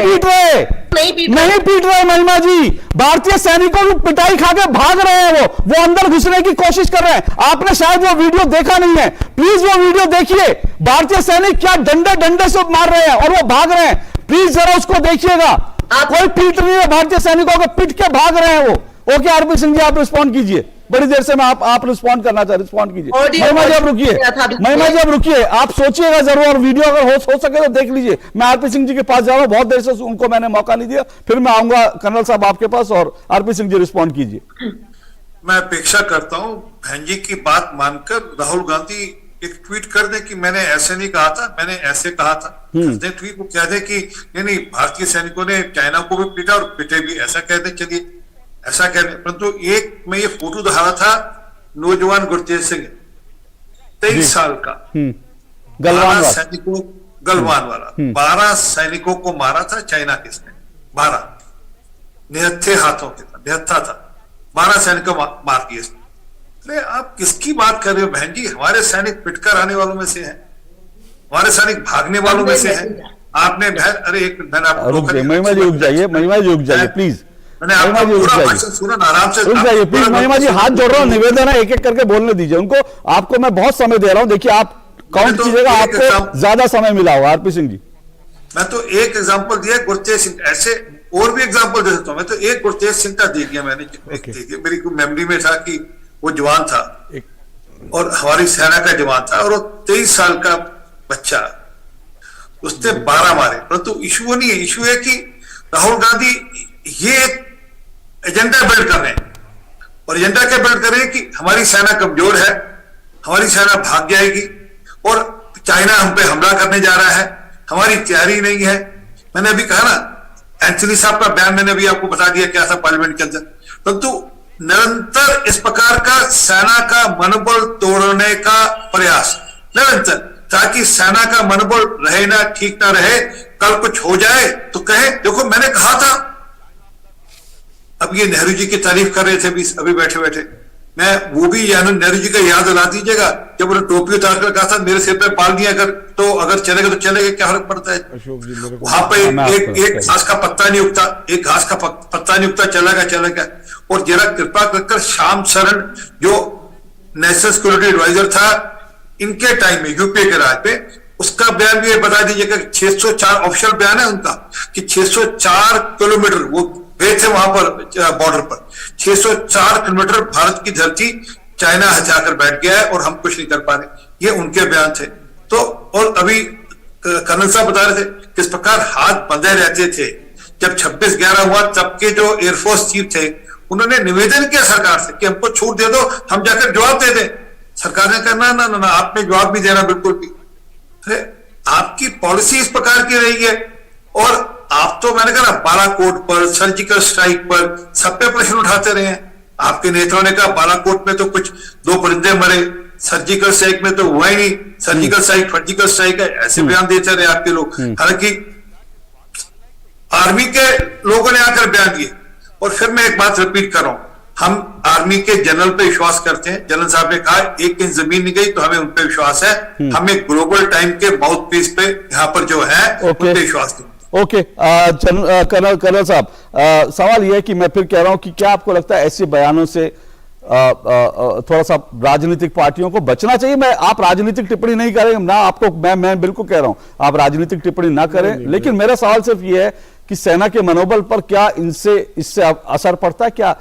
पीट रहे महिमा जी, भारतीय सैनिकों की पिटाई खा के भाग रहे हैं, वो अंदर घुसने की कोशिश कर रहे हैं। आपने शायद वो वीडियो देखा नहीं है, प्लीज वो वीडियो देखिए, भारतीय सैनिक क्या डंडे से मार रहे हैं और वो भाग रहे हैं, प्लीज जरा उसको देखिएगा। कोई पीट नहीं है, भारतीय सैनिकों को पीट के भाग रहे हैं वो। ओके आरपी सिंह जी आप रिस्पॉन्ड कीजिए, बड़ी देर से मैं आप रिस्पॉन्ड करना चाह, रिस्पॉन्ड कीजिए। महिमा जी आप रुकिए, महिमा जी आप रुकिए, आप सोचिएगा जरूर, और वीडियो अगर हो सके तो देख लीजिए। मैं आरपी सिंह जी के पास जा रहा हूं, बहुत देर से उनको मैंने मौका नहीं दिया, फिर मैं आऊंगा कर्नल साहब आपके पास, और आरपी सिंह जी रिस्पॉन्ड कीजिए। मैं अपेक्षा करता हूं बहन जी की बात मानकर राहुल गांधी एक ट्वीट कर दे कि मैंने ऐसे नहीं कहा था, मैंने ऐसे कहा था। ट्वीट को कह दे कि नहीं भारतीय सैनिकों ने चाइना को भी पीटा और पिटे भी, ऐसा कह दे, चलिए ऐसा कह दे। परंतु एक मैं ये फोटो दिखा था नौजवान गुरतेज सिंह 23 साल का, 12 सैनिकों, गलवान वाला 12 सैनिकों को मारा था चाइना किसने, 12 निहत्थे हाथों के था, निहत्था था, 12 सैनिकों मार दिए। अरे आप किसकी बात कर रहे हो बहन जी? हमारे सैनिक पिटकर आने वालों में से हैं, हमारे सैनिक भागने वालों में से हैं। आपने अरे एक महिमा जी रुक जाइए, महिमा जी रुक जाइए प्लीज, महिमा जी रुक जाइए प्लीज, महिमा जी हाथ जोड़ रहा हूँ, निवेदन है, एक एक करके बोलने दीजिए उनको। आपको मैं बहुत समय दे रहा हूँ, देखिए आप काउंट कीजिएगा, आपको ज्यादा समय मिला होगा। आरपी सिंह जी मैं तो एक एग्जांपल दिया गुरतेज सिंह, ऐसे और भी एग्जांपल दे सकता हूँ। मैं तो एक गुरतेज सिंह का दे दिया मैंने, मेरी मेमोरी में था कि वो जवान था और हमारी सेना का जवान था, और वो 23 साल का बच्चा, उसने 12 मारे। परंतु इशू वो नहीं है, इशू है कि राहुल गांधी ये एजेंडा बिल्ड कर रहे हैं। और एजेंडा क्या बिल्ड करें कि हमारी सेना कमजोर है, हमारी सेना भाग जाएगी और चाइना हम पे हमला करने जा रहा है, हमारी तैयारी नहीं है। मैंने अभी कहा ना, एंथनी साहब का बयान मैंने अभी आपको बता दिया क्या था पार्लियामेंट के अंदर। परंतु निरंतर इस प्रकार का सेना का मनोबल तोड़ने का प्रयास निरंतर, ताकि सेना का मनोबल रहे ना, ठीक ना रहे, कल कुछ हो जाए तो कहे देखो मैंने कहा था। अब ये नेहरू जी की तारीफ कर रहे थे अभी बैठे बैठे, मैं वो भी नेहरू जी का याद दिला दीजिएगा जब उन्होंने टोपी उतार कर कहा था मेरे सिर पे पाल दिया अगर चलेगा तो चलेगा, क्या फर्क पड़ता है। वहां पे एक घास का पत्ता नहीं उगता, एक घास का पत्ता नहीं उगता, चलेगा। और जरा कृपा कर श्याम शरण जो नेशनल सिक्योरिटी एडवाइजर था इनके टाइम में यूपीए के राज पे, उसका बयान भी बता दीजिएगा। 604 ऑफिशियल बयान है उनका कि 604 किलोमीटर वो गए थे वहां पर बॉर्डर पर, 604 किलोमीटर भारत की धरती चाइना जाकर बैठ गया है और हम कुछ नहीं कर पा रहे, ये उनके बयान थे। तो और अभी कर्नल साहब बता रहे थे किस प्रकार हाथ बंधे रहते थे। जब 26/11 हुआ तब के जो एयरफोर्स चीफ थे उन्होंने निवेदन किया सरकार से कि हमको छूट दे दो, हम जाकर जवाब दे दें। सरकार ने कहा ना, आपने जवाब भी देना बिल्कुल भी। अरे आपकी पॉलिसी इस प्रकार की रही है और आप तो मैंने कहा ना बालाकोट पर, सर्जिकल स्ट्राइक पर सब पे प्रश्न उठाते रहे हैं। आपके नेताओं ने कहा बालाकोट में तो कुछ 2 परिंदे मरे, सर्जिकल स्ट्राइक में तो हुआ ही नहीं, सर्जिकल स्ट्राइक है, ऐसे बयान देते रहे आपके लोग। हालांकि आर्मी के लोगों ने आकर बयान दिए। और फिर मैं एक बात रिपीट कर रहा हूं, हम आर्मी के जनरल पे विश्वास करते हैं। जनरल साहब ने कहा 1 इंच जमीन नहीं गई तो हमें उन पे विश्वास है। हमें ग्लोबल टाइम के माउथ पीस पे यहाँ पर जो है उन पे विश्वास नहीं। ओके, कर्नल साहब, सवाल यह है कि मैं फिर कह रहा हूं कि क्या आपको लगता है ऐसे बयानों से थोड़ा सा राजनीतिक पार्टियों को बचना चाहिए? आप राजनीतिक टिप्पणी नहीं करें ना, आपको मैं बिल्कुल कह रहा हूं आप राजनीतिक टिप्पणी ना करें, लेकिन मेरा सवाल सिर्फ यह है कि सेना के मनोबल पर क्या इससे असर पड़ता है? क्या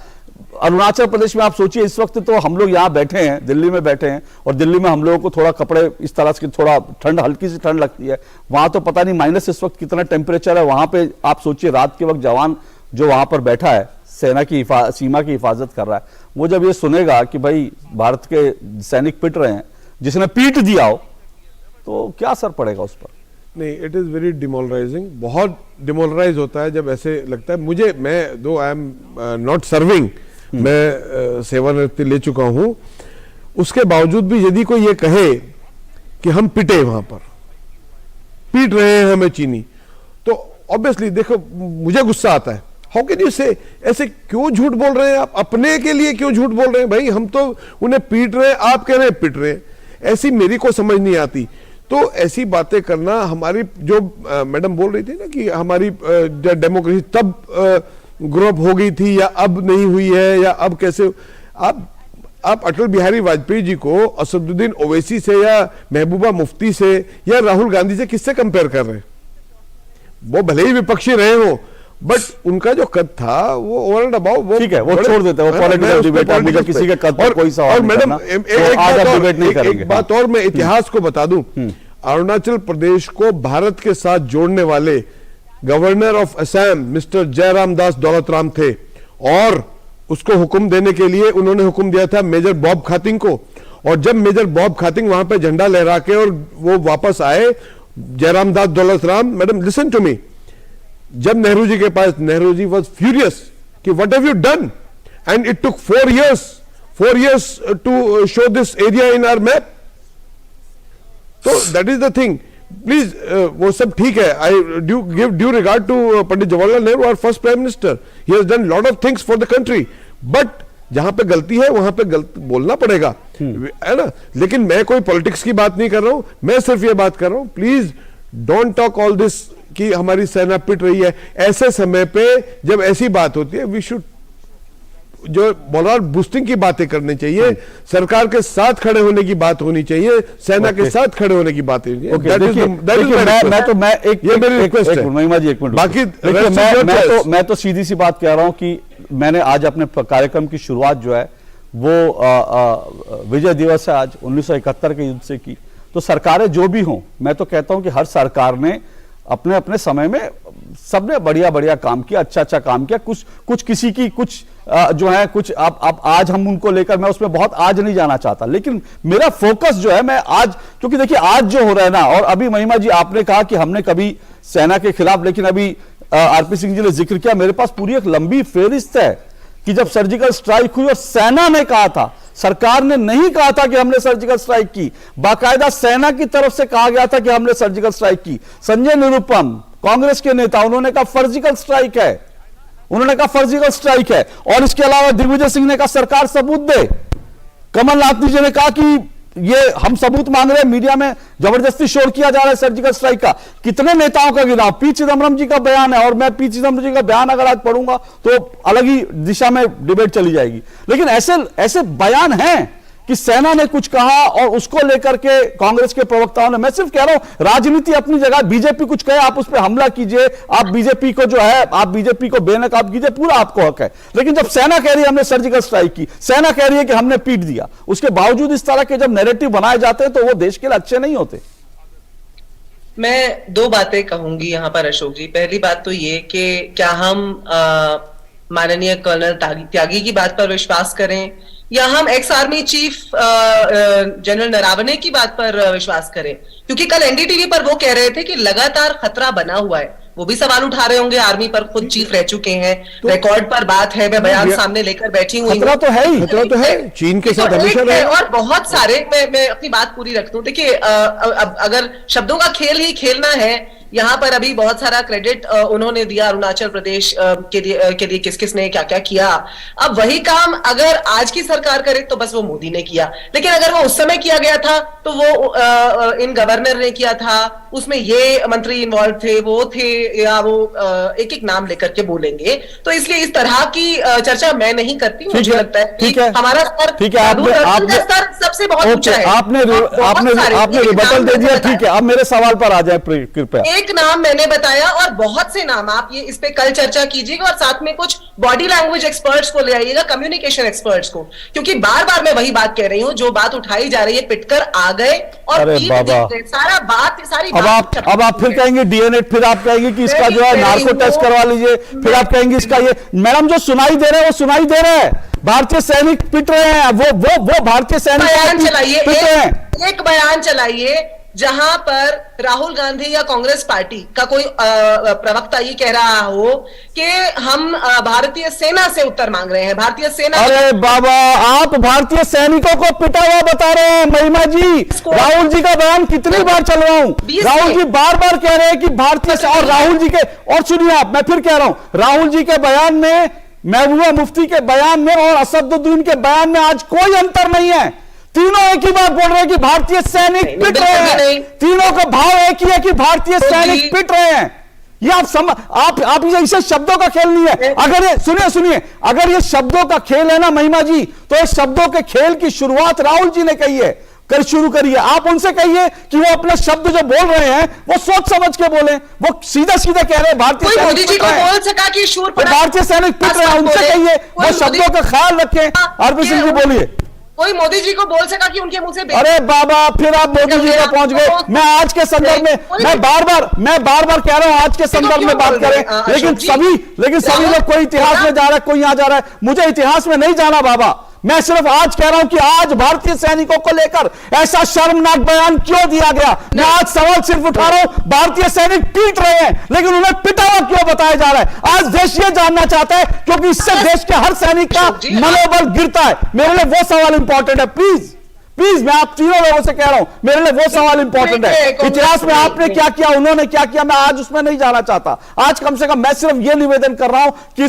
अरुणाचल प्रदेश में आप सोचिए, इस वक्त तो हम लोग यहाँ बैठे हैं, दिल्ली में बैठे हैं, और दिल्ली में हम लोगों को थोड़ा कपड़े इस तरह से थोड़ा हल्की सी ठंड लगती है। वहां तो पता नहीं माइनस इस वक्त कितना टेम्परेचर है। वहां पे आप सोचिए रात के वक्त जवान जो वहां पर बैठा है, सेना की सीमा की हिफाजत कर रहा है, वो जब ये सुनेगा कि भाई भारत के सैनिक पिट रहे हैं, जिसने पीट दिया हो, तो क्या असर पड़ेगा उस पर? नहीं, इट इज़ वेरी डिमोरलाइजिंग, बहुत डिमोरलाइज होता है जब ऐसे लगता है। मुझे, मैं दो आई एम नॉट सर्विंग, मैं सेवानिवृत्ति ले चुका हूं, उसके बावजूद भी यदि कोई ये कहे कि हम पिटे, वहां पर पीट रहे हैं हमें चीनी, तो ऑब्वियसली देखो मुझे गुस्सा आता है। हाउ कैन यू से, ऐसे क्यों झूठ बोल रहे हैं आप? अपने के लिए क्यों झूठ बोल रहे हैं? भाई हम तो उन्हें पीट रहे हैं, आप कह रहे हैं पिट रहे हैं, ऐसी मेरी को समझ नहीं आती। तो ऐसी बातें करना, हमारी जो मैडम बोल रही थी ना कि हमारी डेमोक्रेसी तब ग्रो अप हो गई थी या अब नहीं हुई है, या अब कैसे, आप अटल बिहारी वाजपेयी जी को असदुद्दीन ओवैसी से या महबूबा मुफ्ती से या राहुल गांधी से किससे कंपेयर कर रहे हैं? वो भले ही विपक्षी रहे हो, बट उनका जो कद था वो ओवर एंड अबाउ, वो ठीक है, वो छोड़ देते हैं, वो पॉलिटिकल डिबेट है, मुझे किसी के कद पर कोई सवाल नहीं करना। मैडम एक बात और मैं इतिहास को बता दूं, अरुणाचल प्रदेश को भारत के साथ जोड़ने वाले governor of Assam mister Jairam Das Daulatram थे, और उसको हुक्म देने के लिए उन्होंने हुक्म दिया था मेजर बॉब खातिंग को। और जब मेजर बॉब खातिंग वहां पे झंडा लहरा के और वो वापस आए, Jairam Das Daulatram, madam listen to me, जब नेहरू जी के पास, नेहरू जी वाज फ्यूरियस कि what have you done, and it took 4 years to show this area in our map. तो that is the thing, please, वो सब ठीक है, I give due regard to Pandit Jawaharlal Nehru, our first prime minister, he has done lot of things for the country, but जहां पे गलती है वहां पे बोलना पड़ेगा, है ना। लेकिन मैं कोई पॉलिटिक्स की बात नहीं कर रहा हूं, मैं सिर्फ ये बात कर रहा हूं, please don't talk all this कि हमारी सेना पिट रही है। ऐसे समय पे जब ऐसी बात होती है, वी शुड जो मोरल बूस्टिंग की बातें करनी चाहिए, सरकार के साथ खड़े होने की बात होनी चाहिए, सेना के साथ खड़े होने की बात होनी चाहिए। मैं तो सीधी सी बात कह रहा हूं कि मैंने आज अपने कार्यक्रम की शुरुआत जो है वो विजय दिवस है आज 1971 के युद्ध से की। तो सरकारें जो भी हों, मैं तो कहता हूं कि हर सरकार ने अपने अपने समय में सबने बढ़िया बढ़िया काम किया, अच्छा काम किया। कुछ किसी की कुछ जो है कुछ अब आज हम उनको लेकर, मैं उसमें बहुत आज नहीं जाना चाहता, लेकिन मेरा फोकस जो है मैं आज, क्योंकि देखिए आज जो हो रहा है ना, और अभी महिमा जी आपने कहा कि हमने कभी सेना के खिलाफ, लेकिन अभी आरपी सिंह जी ने जिक्र किया, मेरे पास पूरी एक लंबी फेहरिस्त है कि जब सर्जिकल स्ट्राइक हुई और सेना ने कहा था, सरकार ने नहीं कहा था कि हमने सर्जिकल स्ट्राइक की, बाकायदा सेना की तरफ से कहा गया था कि हमने सर्जिकल स्ट्राइक की। संजय निरुपम कांग्रेस के नेता, उन्होंने कहा फर्जिकल स्ट्राइक है, उन्होंने कहा फर्जिकल स्ट्राइक है। और इसके अलावा दिग्विजय सिंह ने कहा सरकार सबूत दे। कमलनाथ जी ने कहा कि ये हम सबूत मांग रहे हैं, मीडिया में जबरदस्ती शोर किया जा रहा है सर्जिकल स्ट्राइक का। कितने नेताओं का गिनाव, पी चिदम्बरम जी का बयान है, और मैं पी चिदम्बरम जी का बयान अगर आज पढ़ूंगा तो अलग ही दिशा में डिबेट चली जाएगी। लेकिन ऐसे बयान हैं कि सेना ने कुछ कहा और उसको लेकर के कांग्रेस के प्रवक्ताओं ने, मैं सिर्फ कह रहा हूं राजनीति अपनी जगह, बीजेपी कुछ कहे आप उस पर हमला कीजिए, आप बीजेपी को जो है, आप बीजेपी को बेनकाब कीजिए, पूरा आपको हक है। लेकिन जब सेना कह रही है हमने सर्जिकल स्ट्राइक की, सेना कह रही है कि हमने पीट दिया, उसके बावजूद इस तरह के जब नैरेटिव बनाए जाते हैं तो वो देश के लिए अच्छे नहीं होते। मैं दो बातें कहूंगी यहाँ पर अशोक जी। पहली बात तो ये कि क्या हम माननीय कर्नल त्यागी की बात पर विश्वास करें या हम ex army chief general Naravane की बात पर विश्वास करें? क्योंकि कल एनडीटीवी पर वो कह रहे थे कि लगातार खतरा बना हुआ है। वो भी सवाल उठा रहे होंगे, आर्मी पर खुद चीफ रह चुके हैं, रिकॉर्ड पर बात है, मैं बयान सामने लेकर बैठी हुई हूं। खतरा तो है ही, खतरा तो है, चीन के साथ हमेशा रहे। और बहुत सारे, मैं अपनी बात पूरी रख दूं। देखिए, अगर शब्दों का खेल ही खेलना है, यहाँ पर अभी बहुत सारा क्रेडिट उन्होंने दिया अरुणाचल प्रदेश के लिए किस किस ने क्या क्या किया। अब वही काम अगर आज की सरकार करे तो बस वो मोदी ने किया, लेकिन अगर वो उस समय किया गया था तो वो इन गवर्नर ने किया था, उसमें ये मंत्री इन्वॉल्व थे, वो थे, या वो एक एक नाम लेकर के बोलेंगे। तो इसलिए इस तरह की चर्चा मैं नहीं करती। मुझे लगता है कि हमारा स्तर सबसे बहुत ऊंचा है। आपने रिबटल दे दिया, ठीक है। अब मेरे सवाल पर आ जाए कृपया। एक नाम मैंने बताया और बहुत से नाम, आप ये इस पे कल चर्चा कीजिएगा और साथ में कुछ बॉडी लैंग्वेज एक्सपर्ट्स को ले आइएगा, कम्युनिकेशन एक्सपर्ट्स को, क्योंकि बार बार मैं वही बात कह रही हूं, जो बात उठाई जा रही है पिटकर आ गए और सारा बात सारी अब आप फिर कहेंगे डीएनए, फिर आप कहेंगे कि इसका जो है नार्को टेस्ट करवा लीजिए, फिर आप कहेंगे इसका ये। मैडम जो सुनाई दे रहे हैं वो सुनाई दे रहे हैं, भारतीय सैनिक पिट रहे हैं, वो भारतीय सैनिक बयान चलाइए, एक बयान चलाइए जहां पर राहुल गांधी या कांग्रेस पार्टी का कोई प्रवक्ता ये कह रहा हो कि हम भारतीय सेना से उत्तर मांग रहे हैं, भारतीय सेना। अरे बाबा, आप भारतीय सैनिकों को पिटा हुआ बता रहे हैं महिमा जी। राहुल जी का बयान कितनी बार चलवाऊं? राहुल जी बार बार कह रहे हैं कि भारतीय, और राहुल जी के, और सुनिए आप, मैं फिर कह रहा हूं, राहुल जी के बयान में, महबूबा मुफ्ती के बयान में और असदुद्दीन के बयान में आज कोई अंतर नहीं है। तीनों एक ही बात बोल रहे हैं कि भारतीय सैनिक पिट रहे हैं, तीनों का भाव एक ही है कि भारतीय सैनिक पिट रहे हैं। ये आप इसे शब्दों का खेल नहीं है। अगर ये सुनिए, अगर ये शब्दों का खेल है ना महिमा जी, तो इस शब्दों के खेल की शुरुआत राहुल जी ने कही है, शुरू करिए। आप उनसे कहिए कि वो अपने शब्द जो बोल रहे हैं वो सोच समझ के बोले, वो सीधा सीधा कह रहे हैं भारतीय मोदी जी को बोल सका कि शूर पड़ा, भारतीय सैनिक पिट रहे हैं, उनसे कहिए वो शब्दों का ख्याल रखें। आरपी सिंह जी बोलिए। कोई मोदी जी को बोल सका कि उनके मुंह से, अरे बाबा फिर आप मोदी जी का पहुंच गए। मैं आज के संदर्भ में, मैं बार बार कह रहा हूं आज के संदर्भ में बात करें, लेकिन सभी लोग कोई इतिहास में जा रहा है, कोई यहां जा रहा है। मुझे इतिहास में नहीं जाना बाबा, मैं सिर्फ आज कह रहा हूं कि आज भारतीय सैनिकों को लेकर ऐसा शर्मनाक बयान क्यों दिया गया। मैं आज सवाल सिर्फ उठा रहा हूं, भारतीय सैनिक पीट रहे हैं लेकिन उन्हें पिटा हुआ क्यों बताया जा रहा है। आज देश ये जानना चाहता है, क्योंकि इससे देश के हर सैनिक का मनोबल गिरता है। मेरे लिए वो सवाल इंपॉर्टेंट है। प्लीज मैं आप तीनों लोगों से कह रहा हूं, मेरे लिए वो सवाल इंपॉर्टेंट है। इतिहास में आपने क्या किया, उन्होंने क्या किया, मैं आज उसमें नहीं जाना चाहता। आज कम से कम मैं सिर्फ ये निवेदन कर रहा हूं कि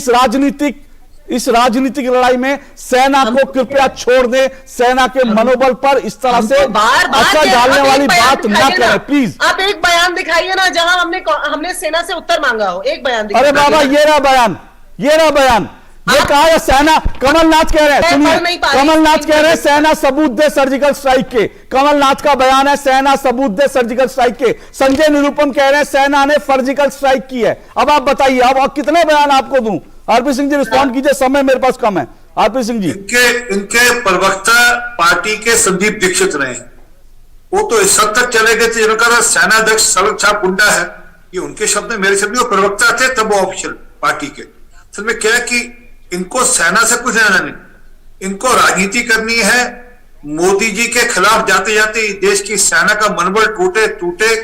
इस राजनीतिक लड़ाई में सेना को कृपया छोड़ दें, सेना के मनोबल पर इस तरह से असर डालने वाली बात न करें प्लीज। आप एक बयान दिखाइए ना जहां हमने सेना से उत्तर मांगा हो, एक बयान दिखाइए। अरे बाबा ये रहा बयान, ये कहा है सेना, कमलनाथ कह रहे हैं, सुनिए कमलनाथ कह रहे हैं सेना सबूत दे सर्जिकल स्ट्राइक के। कमलनाथ का बयान है सेना सबूत दे सर्जिकल स्ट्राइक के। संजय निरुपम कह रहे हैं सेना ने सर्जिकल स्ट्राइक की है। अब आप बताइए, अब कितने बयान आपको दूं? आरपी सिंह जी रिस्पॉन्ड कीजिए, समय मेरे पास कम है। आरपी सिंह जी। इनके प्रवक्ता पार्टी के संदीप दीक्षित रहे, वो तो इस हद तक चले गए थे जिनका सेनाध्यक्ष सड़क छाप गुंडा है, ये उनके शब्द, मेरे शब्द, वो प्रवक्ता थे तब वो ऑफिशियल पार्टी के। असल में क्या है कि इनको सेना से कुछ लेना नहीं, इनको राजनीति करनी है। मोदी जी के खिलाफ जाते जाते देश की सेना का मनोबल टूटे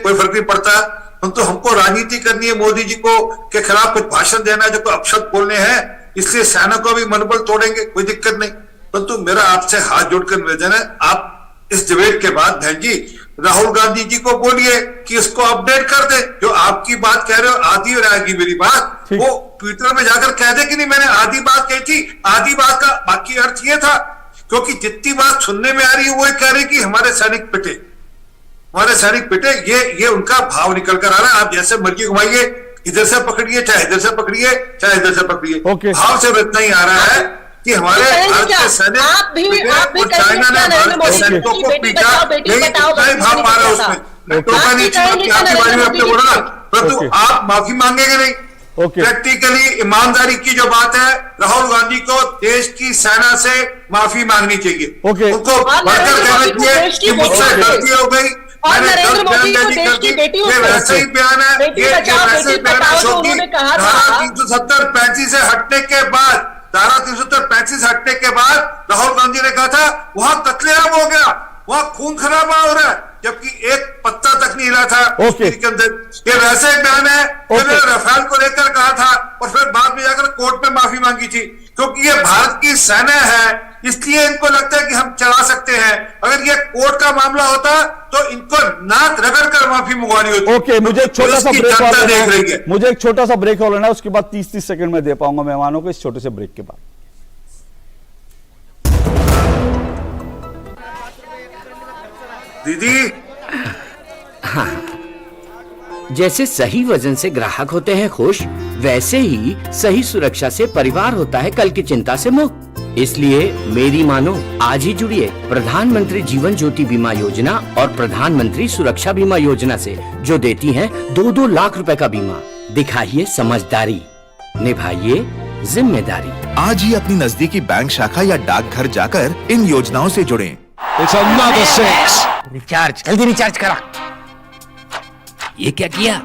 कोई फर्क नहीं पड़ता, परंतु हमको राजनीति करनी है, मोदी जी को के खिलाफ कुछ भाषण देना है, जो कोई अपशब्द बोलने हैं, इसलिए सेना को भी मनोबल तोड़ेंगे, कोई दिक्कत नहीं। परंतु मेरा आपसे हाथ जोड़कर निवेदन है, आप इस डिबेट के बाद बहन जी राहुल गांधी जी को बोलिए कि इसको अपडेट कर दे। जो आपकी बात कह रहे हो आधी रहेगी मेरी बात, वो ट्विटर में जाकर कह दे कि नहीं मैंने आधी बात कही थी, आधी बात का बाकी अर्थ ये था, क्योंकि जितनी बात सुनने में आ रही है वो कह रहे कि हमारे सैनिक पिटे, ये उनका भाव निकल कर आ रहा है। आप जैसे मर्जी घुमाइए, इधर से पकड़िए चाहे इधर से पकड़िए चाहे इधर से पकड़िए, भाव से इतना ही आ रहा है कि हमारे भारत के सैनिक और चाइना ने भारत के सैनिकों को पीटा, लेकिन नहीं भाव पा रहा है उसमें। टोका नहीं चाहिए आपकी बारी में अपने बोला, परंतु आप माफी मांगेंगे नहीं। प्रैक्टिकली ईमानदारी की जो बात है, राहुल गांधी को देश की सेना से माफी मांगनी चाहिए, उनको बढ़कर कहना चाहिए कि मुझसे गलती हो गई, मैंने गलत बयानबाजी कर दी। ये वैसे ही बयान है, ये वैसे ही बयान है अशोक जी। धारा 370-35 से हटने के बाद, धारा 370-35 हटने के बाद राहुल गांधी ने कहा था वहां कत्लेआम हो गया, वहां खून खराबा हो रहा है, जबकि एक पत्ता तक नहीं हिला था के अंदर। ये वैसे ही बयान है, राफेल को लेकर कहा था और फिर बाद में जाकर कोर्ट में माफी मांगी थी, क्योंकि ये भारत की सेना है, इसलिए इनको लगता है कि हम चला सकते हैं। अगर ये कोर्ट का मामला होता तो इनको नाक रगड़ कर माफी मंगवानी होती। मुझे एक छोटा सा ब्रेक और लेना है, उसके बाद 30 सेकंड में दे पाऊंगा मेहमानों को, इस छोटे से ब्रेक के बाद। दीदी, हाँ, जैसे सही वजन से ग्राहक होते हैं खुश, वैसे ही सही सुरक्षा से परिवार होता है कल की चिंता से मुक्त। इसलिए मेरी मानो, आज ही जुड़िए प्रधानमंत्री जीवन ज्योति बीमा योजना और प्रधानमंत्री सुरक्षा बीमा योजना से, जो देती हैं 2-2 लाख रुपए का बीमा। दिखाइए समझदारी, निभाइए जिम्मेदारी। आज ही अपनी नजदीकी बैंक शाखा या डाकघर जाकर इन योजनाओं से जुड़ें। It's another 6. रिचार्ज, जल्दी रिचार्ज करा। ये क्या किया?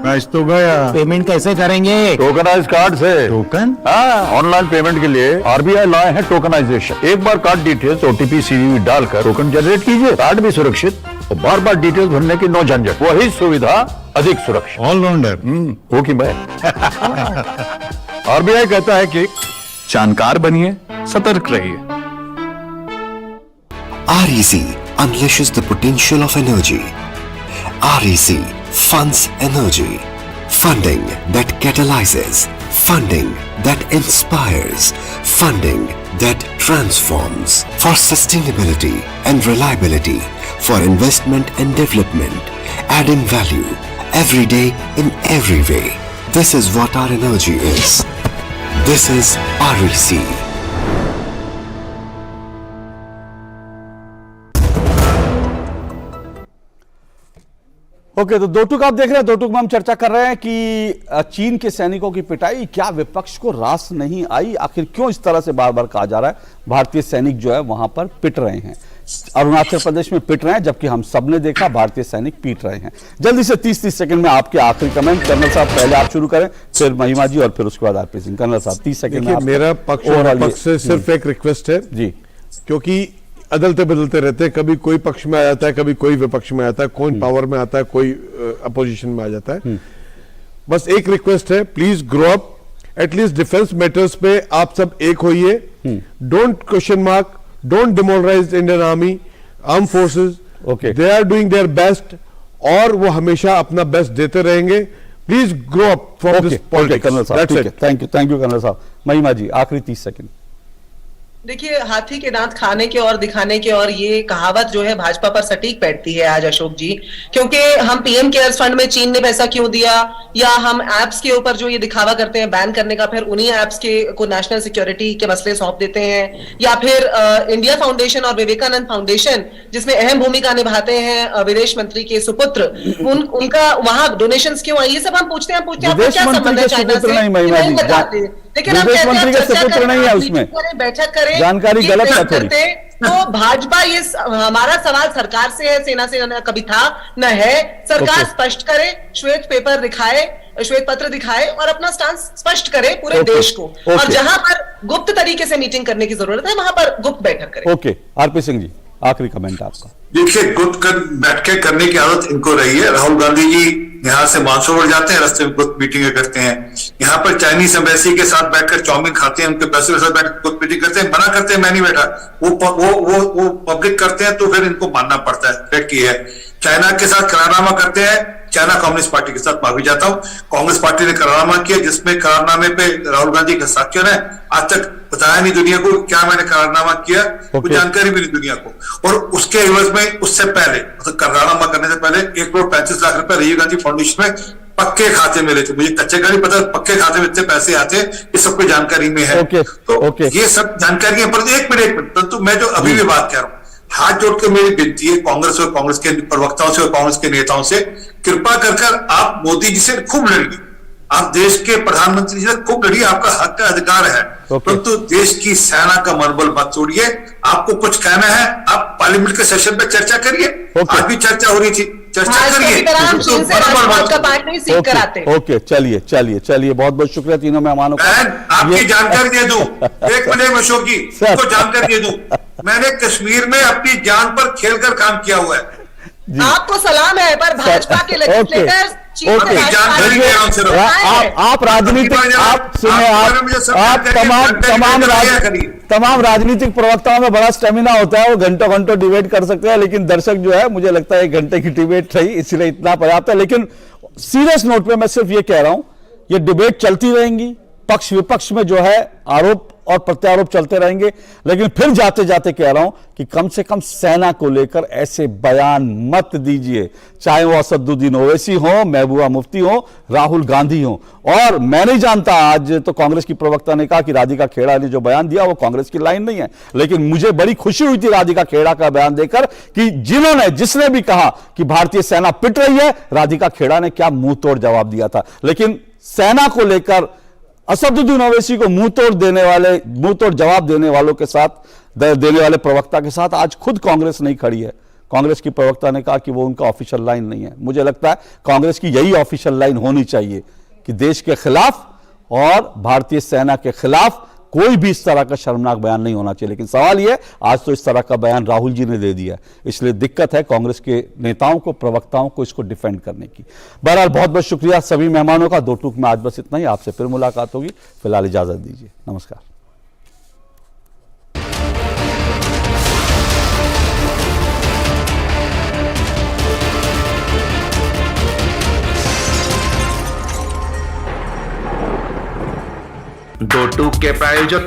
मैच तो गया। पेमेंट कैसे करेंगे? टोकनाइज कार्ड से। टोकन? हाँ, ऑनलाइन पेमेंट के लिए आरबीआई लाए हैं टोकनाइजेशन। एक बार कार्ड डिटेल्स ओटीपी सीवीवी डालकर टोकन जनरेट कीजिए, कार्ड भी सुरक्षित और बार बार डिटेल्स भरने की नो झंझट, वही सुविधा अधिक सुरक्षित। ऑलराउंडर हो कि मैं आरबीआई कहता है कि जानकार बनिए, सतर्क रहिए। REC unleashes the potential of energy. REC funds energy. Funding that catalyzes. Funding that inspires. Funding that transforms. For sustainability and reliability. For investment and development. Adding value every day in every way. This is what our energy is. This is REC. Okay, तो 2 टूक आप देख रहे हैं। 2 टूक में हम चर्चा कर रहे हैं कि चीन के सैनिकों की पिटाई, क्या विपक्ष को रास नहीं आई? आखिर क्यों इस तरह से बार बार कहा जा रहा है भारतीय सैनिक जो है वहां पर पिट रहे हैं, अरुणाचल प्रदेश में पिट रहे हैं, जबकि हम सबने देखा भारतीय सैनिक पीट रहे हैं। जल्दी से 30 सेकंड में आपके आखिरी कमेंट। कर्नल साहब पहले आप शुरू करें, फिर महिमा जी और फिर उसके बाद आरपी सिंह। कर्नल साहब 30 सेकंड में। मेरा पक्ष से सिर्फ एक रिक्वेस्ट है जी, क्योंकि अदलते बदलते रहते हैं, कभी कोई पक्ष में आ जाता है, कभी कोई विपक्ष में आता है, कौन पावर में आता है, कोई अपोजिशन में आ जाता है। बस एक रिक्वेस्ट है, please grow up, at least defence matters पे आप सब एक होइए। Don't question mark, don't demoralize Indian army, arm forces, they are doing their best और वो हमेशा अपना बेस्ट देते रहेंगे। Please grow up from this politics. Thank you colonel साहब। महिमा जी आखिरी 30 सेकंड। देखिए, हाथी के दांत खाने के और दिखाने के, और ये कहावत जो है भाजपा पर सटीक बैठती है आज अशोक जी, क्योंकि हम पीएम केयर्स फंड में चीन ने पैसा क्यों दिया, या हम एप्स के ऊपर जो ये दिखावा करते हैं बैन करने का, फिर उन्हीं एप्स के को नेशनल सिक्योरिटी के मसले सौंप देते हैं, या फिर इंडिया फाउंडेशन और विवेकानंद फाउंडेशन जिसमें अहम भूमिका निभाते हैं विदेश मंत्री के सुपुत्र, उनका वहां डोनेशंस क्यों आई, ये सब हम पूछते हैं आपको क्या संबंध है चाइना से? लेकिन हम कहते हैं बैठक करें, जानकारी गलत है थोड़ी। तो भाजपा, ये हमारा सवाल सरकार से है, सेना से न कभी था न है। सरकार स्पष्ट करे, श्वेत पेपर दिखाए श्वेत पत्र दिखाए और अपना स्टांस स्पष्ट करे पूरे देश को। और जहां पर गुप्त तरीके से मीटिंग करने की जरूरत है वहां पर गुप्त बैठक करें। ओके, आरपी सिंह जी, आखिरी कमेंट आपका। देखिए, गुप्त बैठकें करने की आदत इनको रही है। राहुल गांधी जी यहाँ से मानसरोवर जाते हैं, रास्ते में गुप्त मीटिंगें करते हैं। यहाँ पर चाइनीज एम्बेसी के साथ बैठकर चाउमीन खाते हैं, उनके पैसे के साथ बैठकर गुप्त मीटिंग करते हैं, मना करते हैं मैं नहीं बैठा, वो पब्लिक करते हैं तो फिर इनको मानना पड़ता है। फैक्ट ये है। चाइना के साथ करारनामा करते हैं, चाइना कम्युनिस्ट पार्टी के साथ माफी चाहता हूं, कांग्रेस पार्टी ने करारनामा किया जिसमें करारनामे पे राहुल गांधी का साक्ष्य है। आज तक बताया नहीं दुनिया को क्या मैंने करारनामा किया, कोई जानकारी भी नहीं दुनिया को। और उसके एवज में उससे पहले, मतलब करारनामा करने से पहले 1,35,00,000 रुपए राजीव गांधी फाउंडेशन में पक्के खाते में लेते। मुझे कच्चे का नहीं पता, पक्के खाते में इतने पैसे आते हैं, ये सबको जानकारी में है। तो ये सब जानकारी है। पर एक मिनट, परंतु मैं जो अभी भी बात कर रहा हूं, हाथ जोड़ के मेरी विनती है कांग्रेस और कांग्रेस के प्रवक्ताओं से और कांग्रेस के नेताओं से, कृपा कर आप मोदी जी से खूब लड़िए, आप देश के प्रधानमंत्री जी से खूब लड़िए, आपका हक का अधिकार है। परंतु देश की सेना का मनोबल मत तोड़िए। आपको कुछ कहना है, आप पार्लियामेंट के सेशन पे चर्चा करिए। आज भी चर्चा हो रही थी, चर्चा करिए। ओके, चलिए, बहुत बहुत शुक्रिया तीनों मेहमानों का। आपकी जानकारी दे दूं, एक मिनट अशोक जी को जानकारी दे दूं, मैंने कश्मीर में अपनी जान पर खेलकर काम किया हुआ है। आपको सलाम है, पर भाजपा के लेजिस्लेटर्स आप राजनीतिक, आप सुने, आप तमाम राजनीतिक प्रवक्ताओं में बड़ा स्टेमिना होता है, वो घंटों घंटों डिबेट कर सकते हैं, लेकिन दर्शक जो है, मुझे लगता है 1 घंटे की डिबेट रही, इसलिए इतना पर्याप्त है। लेकिन सीरियस नोट पे मैं सिर्फ ये कह रहा हूं, ये डिबेट चलती रहेंगी, पक्ष विपक्ष में जो है आरोप और प्रत्यारोप चलते रहेंगे, लेकिन फिर जाते जाते कह रहा हूं कि कम से कम सेना को लेकर ऐसे बयान मत दीजिए, चाहे वो असदुद्दीन ओवैसी हो, महबूबा मुफ्ती हो, राहुल गांधी हो। और मैं नहीं जानता, आज तो कांग्रेस की प्रवक्ता ने कहा कि राधिका खेड़ा ने जो बयान दिया वो कांग्रेस की लाइन नहीं है, लेकिन मुझे बड़ी खुशी हुई थी राधिका खेड़ा का बयान देकर कि जिसने भी कहा कि भारतीय सेना पिट रही है, राधिका खेड़ा ने क्या मुंह तोड़ जवाब दिया था। लेकिन सेना को लेकर असदुद्दीन ओवैसी को मुंह तोड़ जवाब देने वालों के साथ, देने वाले प्रवक्ता के साथ आज खुद कांग्रेस नहीं खड़ी है। कांग्रेस की प्रवक्ता ने कहा कि वो उनका ऑफिशियल लाइन नहीं है। मुझे लगता है कांग्रेस की यही ऑफिशियल लाइन होनी चाहिए कि देश के खिलाफ और भारतीय सेना के खिलाफ कोई भी इस तरह का शर्मनाक बयान नहीं होना चाहिए। लेकिन सवाल यह, आज तो इस तरह का बयान राहुल जी ने दे दिया, इसलिए दिक्कत है कांग्रेस के नेताओं को, प्रवक्ताओं को इसको डिफेंड करने की। बहरहाल बहुत बहुत शुक्रिया सभी मेहमानों का। 2 टूक में आज बस इतना ही, आपसे फिर मुलाकात होगी। फिलहाल इजाजत दीजिए, नमस्कार। दो टूक के प्रायोजक थे